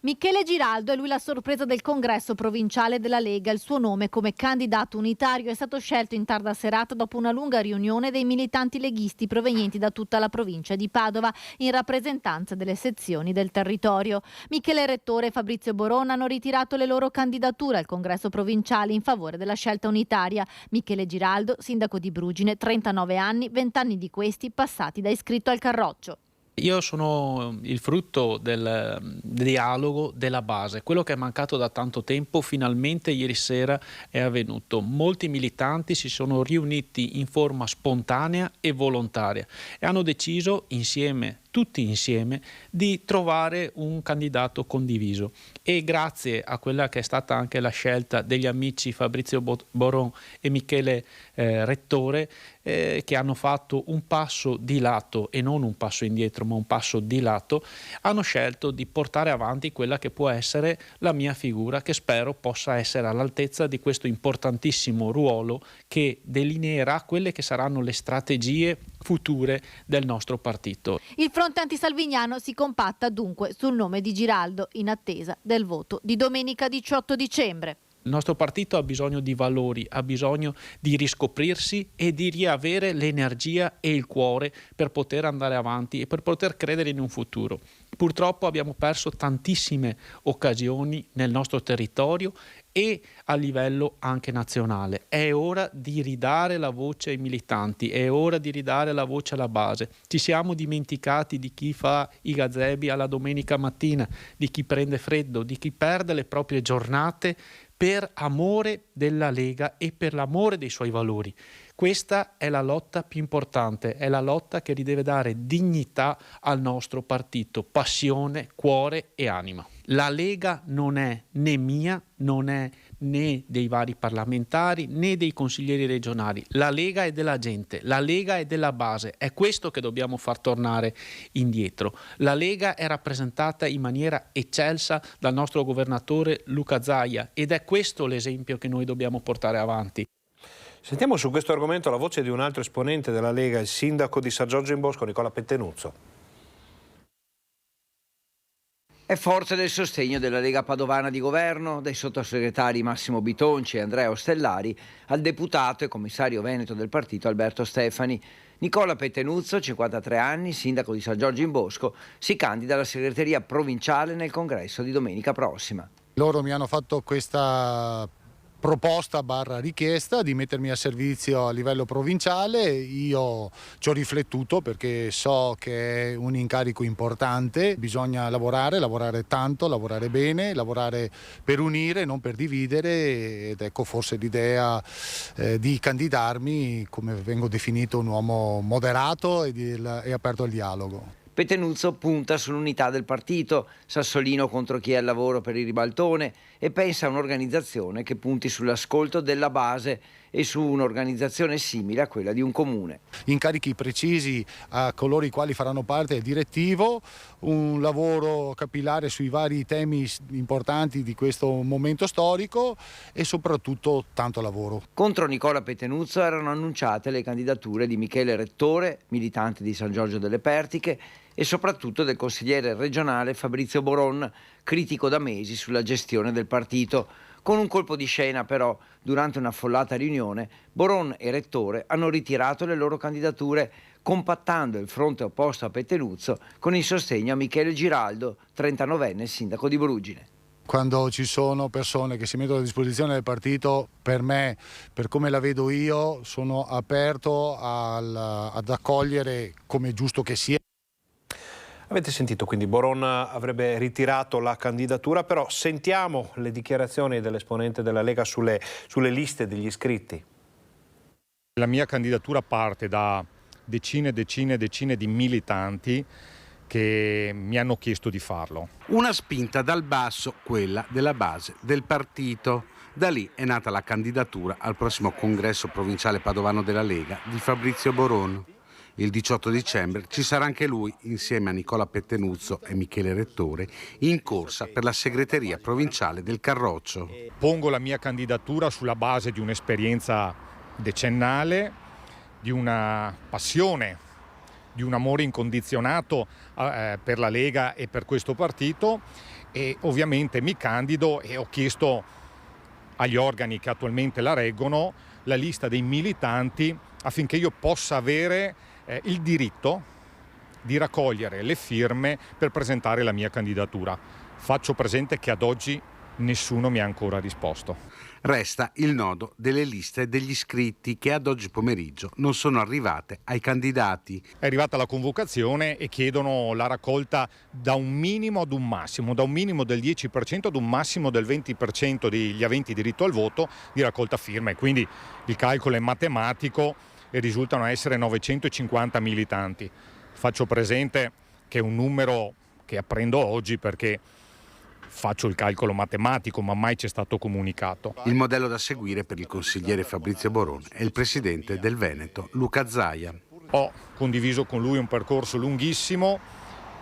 Michele Giraldo è lui la sorpresa del congresso provinciale della Lega. Il suo nome come candidato unitario è stato scelto in tarda serata dopo una lunga riunione dei militanti leghisti provenienti da tutta la provincia di Padova in rappresentanza delle sezioni del territorio. Michele Rettore e Fabrizio Borona hanno ritirato le loro candidature al congresso provinciale in favore della scelta unitaria. Michele Giraldo, sindaco di Brugine, 39 anni, 20 anni di questi passati da iscritto al Carroccio. Io sono il frutto del dialogo della base, quello che è mancato da tanto tempo finalmente ieri sera è avvenuto. Molti militanti si sono riuniti in forma spontanea e volontaria e hanno deciso insieme tutti insieme di trovare un candidato condiviso, e grazie a quella che è stata anche la scelta degli amici Fabrizio Boron e Michele Rettore, che hanno fatto un passo di lato e non un passo indietro ma un passo di lato, hanno scelto di portare avanti quella che può essere la mia figura, che spero possa essere all'altezza di questo importantissimo ruolo che delineerà quelle che saranno le strategie future del nostro partito. Il fronte antisalviniano si compatta dunque sul nome di Giraldo in attesa del voto di domenica 18 dicembre. Il nostro partito ha bisogno di valori, ha bisogno di riscoprirsi e di riavere l'energia e il cuore per poter andare avanti e per poter credere in un futuro. Purtroppo abbiamo perso tantissime occasioni nel nostro territorio e a livello anche nazionale. È ora di ridare la voce ai militanti, è ora di ridare la voce alla base. Ci siamo dimenticati di chi fa i gazebi alla domenica mattina, di chi prende freddo, di chi perde le proprie giornate per amore della Lega e per l'amore dei suoi valori. Questa è la lotta più importante, è la lotta che deve dare dignità al nostro partito, passione, cuore e anima. La Lega non è né mia, non è né dei vari parlamentari né dei consiglieri regionali. La Lega è della gente, la Lega è della base. È questo che dobbiamo far tornare indietro. La Lega è rappresentata in maniera eccelsa dal nostro governatore Luca Zaia ed è questo l'esempio che noi dobbiamo portare avanti. Sentiamo su questo argomento la voce di un altro esponente della Lega, il sindaco di San Giorgio in Bosco, Nicola Pettenuzzo. È forza del sostegno della Lega Padovana di governo, dai sottosegretari Massimo Bitonci e Andrea Ostellari al deputato e commissario veneto del partito Alberto Stefani. Nicola Pettenuzzo, 53 anni, sindaco di San Giorgio in Bosco, si candida alla segreteria provinciale nel congresso di domenica prossima. Loro mi hanno fatto questa proposta / richiesta di mettermi a servizio a livello provinciale. Io ci ho riflettuto perché so che è un incarico importante, bisogna lavorare tanto, lavorare bene, lavorare per unire, non per dividere, ed ecco forse l'idea di candidarmi, come vengo definito, un uomo moderato e aperto al dialogo. Pettenuzzo punta sull'unità del partito, Sassolino contro chi è al lavoro per il ribaltone, e pensa a un'organizzazione che punti sull'ascolto della base e su un'organizzazione simile a quella di un comune. Incarichi precisi a coloro i quali faranno parte del direttivo, un lavoro capillare sui vari temi importanti di questo momento storico e soprattutto tanto lavoro. Contro Nicola Pettenuzzo erano annunciate le candidature di Michele Rettore, militante di San Giorgio delle Pertiche, e soprattutto del consigliere regionale Fabrizio Boron, critico da mesi sulla gestione del partito. Con un colpo di scena però, durante un'affollata riunione, Boron e Rettore hanno ritirato le loro candidature, compattando il fronte opposto a Pettenuzzo con il sostegno a Michele Giraldo, 39enne sindaco di Brugine. Quando ci sono persone che si mettono a disposizione del partito, per me, per come la vedo io, sono aperto ad accogliere come è giusto che sia. Avete sentito, quindi Boron avrebbe ritirato la candidatura, però sentiamo le dichiarazioni dell'esponente della Lega sulle liste degli iscritti. La mia candidatura parte da decine di militanti che mi hanno chiesto di farlo. Una spinta dal basso, quella della base del partito. Da lì è nata la candidatura al prossimo congresso provinciale padovano della Lega di Fabrizio Boron. Il 18 dicembre ci sarà anche lui, insieme a Nicola Pettenuzzo e Michele Rettore, in corsa per la segreteria provinciale del Carroccio. Pongo la mia candidatura sulla base di un'esperienza decennale, di una passione, di un amore incondizionato per la Lega e per questo partito, e ovviamente mi candido e ho chiesto agli organi che attualmente la reggono la lista dei militanti affinché io possa avere il diritto di raccogliere le firme per presentare la mia candidatura. Faccio presente che ad oggi nessuno mi ha ancora risposto. Resta il nodo delle liste degli iscritti che ad oggi pomeriggio non sono arrivate ai candidati. È arrivata la convocazione e chiedono la raccolta da un minimo ad un massimo, da un minimo del 10% ad un massimo del 20% degli aventi diritto al voto di raccolta firme. Quindi il calcolo è matematico e risultano essere 950 militanti. Faccio presente che è un numero che apprendo oggi perché faccio il calcolo matematico, ma mai ci è stato comunicato. Il modello da seguire per il consigliere Fabrizio Boron e il presidente del Veneto, Luca Zaia. Ho condiviso con lui un percorso lunghissimo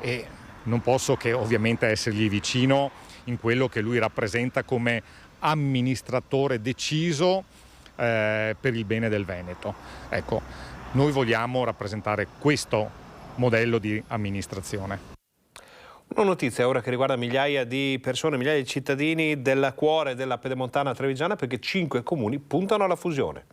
e non posso che ovviamente essergli vicino in quello che lui rappresenta come amministratore deciso per il bene del Veneto. Ecco, noi vogliamo rappresentare questo modello di amministrazione. Una notizia ora che riguarda migliaia di persone, migliaia di cittadini del cuore della Pedemontana Trevigiana, perché 5 comuni puntano alla fusione.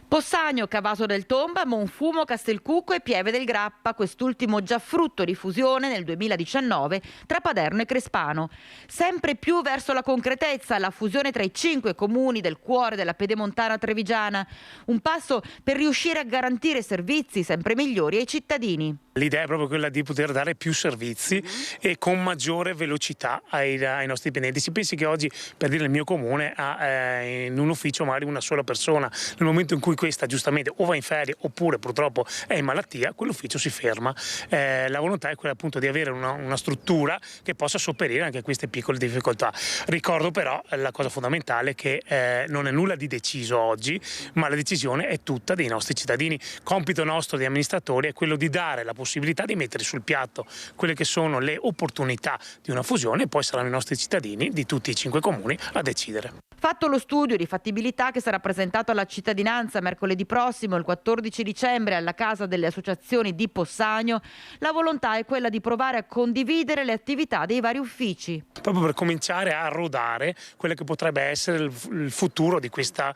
Possagno, Cavaso del Tomba, Monfumo, Castelcucco e Pieve del Grappa, quest'ultimo già frutto di fusione nel 2019 tra Paderno e Crespano. Sempre più verso la concretezza, la fusione tra i 5 comuni del cuore della Pedemontana Trevigiana. Un passo per riuscire a garantire servizi sempre migliori ai cittadini. L'idea è proprio quella di poter dare più servizi e con maggiore velocità ai nostri dipendenti. Si pensi che oggi, per dire, il mio comune ha in un ufficio magari una sola persona. Nel momento in cui questa giustamente o va in ferie oppure purtroppo è in malattia, quell'ufficio si ferma. La volontà è quella appunto di avere una struttura che possa sopperire anche a queste piccole difficoltà. Ricordo però la cosa fondamentale che non è nulla di deciso oggi, ma la decisione è tutta dei nostri cittadini. Compito nostro di amministratori è quello di dare la possibilità di mettere sul piatto quelle che sono le opportunità di una fusione e poi saranno i nostri cittadini di tutti i 5 comuni a decidere. Fatto lo studio di fattibilità che sarà presentato alla cittadinanza mercoledì prossimo, il 14 dicembre, alla Casa delle Associazioni di Possagno, la volontà è quella di provare a condividere le attività dei vari uffici. Proprio per cominciare a rodare quello che potrebbe essere il futuro di questa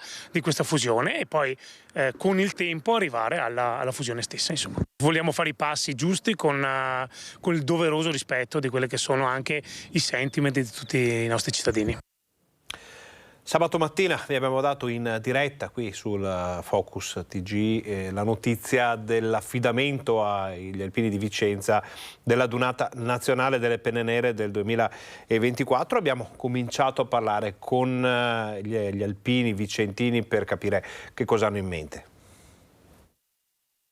fusione e poi con il tempo arrivare alla fusione stessa. Insomma. Vogliamo fare i passi giusti con il doveroso rispetto di quelli che sono anche i sentiment di tutti i nostri cittadini. Sabato mattina vi abbiamo dato in diretta qui sul Focus TG la notizia dell'affidamento agli alpini di Vicenza della Dunata Nazionale delle Penne Nere del 2024. Abbiamo cominciato a parlare con gli alpini vicentini per capire che cosa hanno in mente.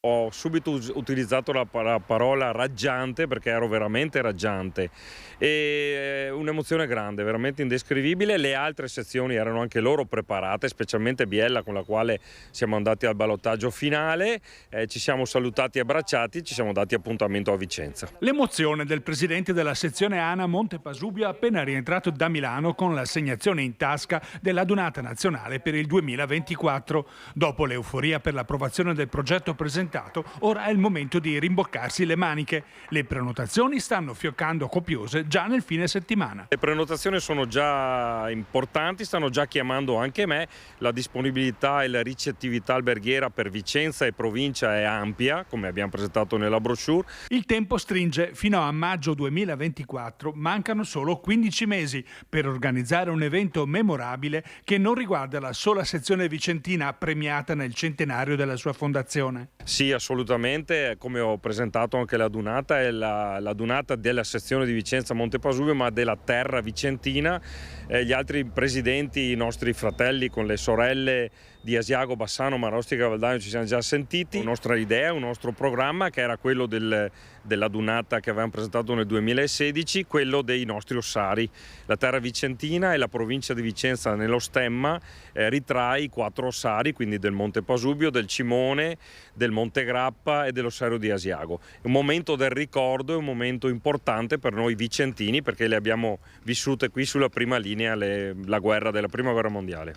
Ho subito utilizzato la parola raggiante perché ero veramente raggiante e un'emozione grande, veramente indescrivibile. Le altre sezioni erano anche loro preparate, specialmente Biella con la quale siamo andati al ballottaggio finale, ci siamo salutati e abbracciati, ci siamo dati appuntamento a Vicenza. L'emozione del presidente della sezione ANA Monte Pasubio appena rientrato da Milano con l'assegnazione in tasca della Dunata Nazionale per il 2024. Dopo l'euforia per l'approvazione del progetto presentato, ora è il momento di rimboccarsi le maniche. Le prenotazioni stanno fioccando copiose già nel fine settimana. Le prenotazioni sono già importanti, stanno già chiamando anche me. La disponibilità e la ricettività alberghiera per Vicenza e provincia è ampia, come abbiamo presentato nella brochure. Il tempo stringe. Fino a maggio 2024 mancano solo 15 mesi per organizzare un evento memorabile che non riguarda la sola sezione vicentina premiata nel centenario della sua fondazione. Sì, assolutamente, come ho presentato anche la Dunata, è la Dunata della sezione di Vicenza Monte Pasubio, ma della terra vicentina. Gli altri presidenti, i nostri fratelli con le sorelle di Asiago, Bassano, Marostica e Cavaldagno ci siamo già sentiti. La nostra idea, un nostro programma che era quello della Dunata che avevamo presentato nel 2016, quello dei nostri ossari. La terra vicentina e la provincia di Vicenza nello stemma ritrae i 4 ossari, quindi del Monte Pasubio, del Cimone, del Monte Grappa e dell'ossario di Asiago. È un momento del ricordo, è un momento importante per noi vicentini perché le abbiamo vissute qui sulla prima linea la guerra della Prima Guerra Mondiale.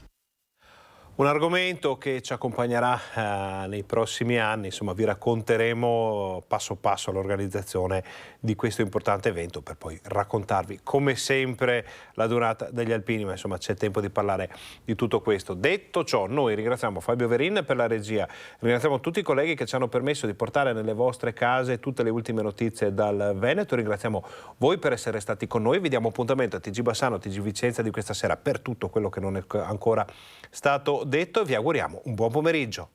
Un argomento che ci accompagnerà nei prossimi anni, insomma vi racconteremo passo passo l'organizzazione di questo importante evento per poi raccontarvi come sempre la Dunata degli Alpini, ma insomma c'è tempo di parlare di tutto questo. Detto ciò, noi ringraziamo Fabio Verin per la regia, ringraziamo tutti i colleghi che ci hanno permesso di portare nelle vostre case tutte le ultime notizie dal Veneto, ringraziamo voi per essere stati con noi, vi diamo appuntamento a TG Bassano, TG Vicenza di questa sera per tutto quello che non è ancora stato detto e vi auguriamo un buon pomeriggio.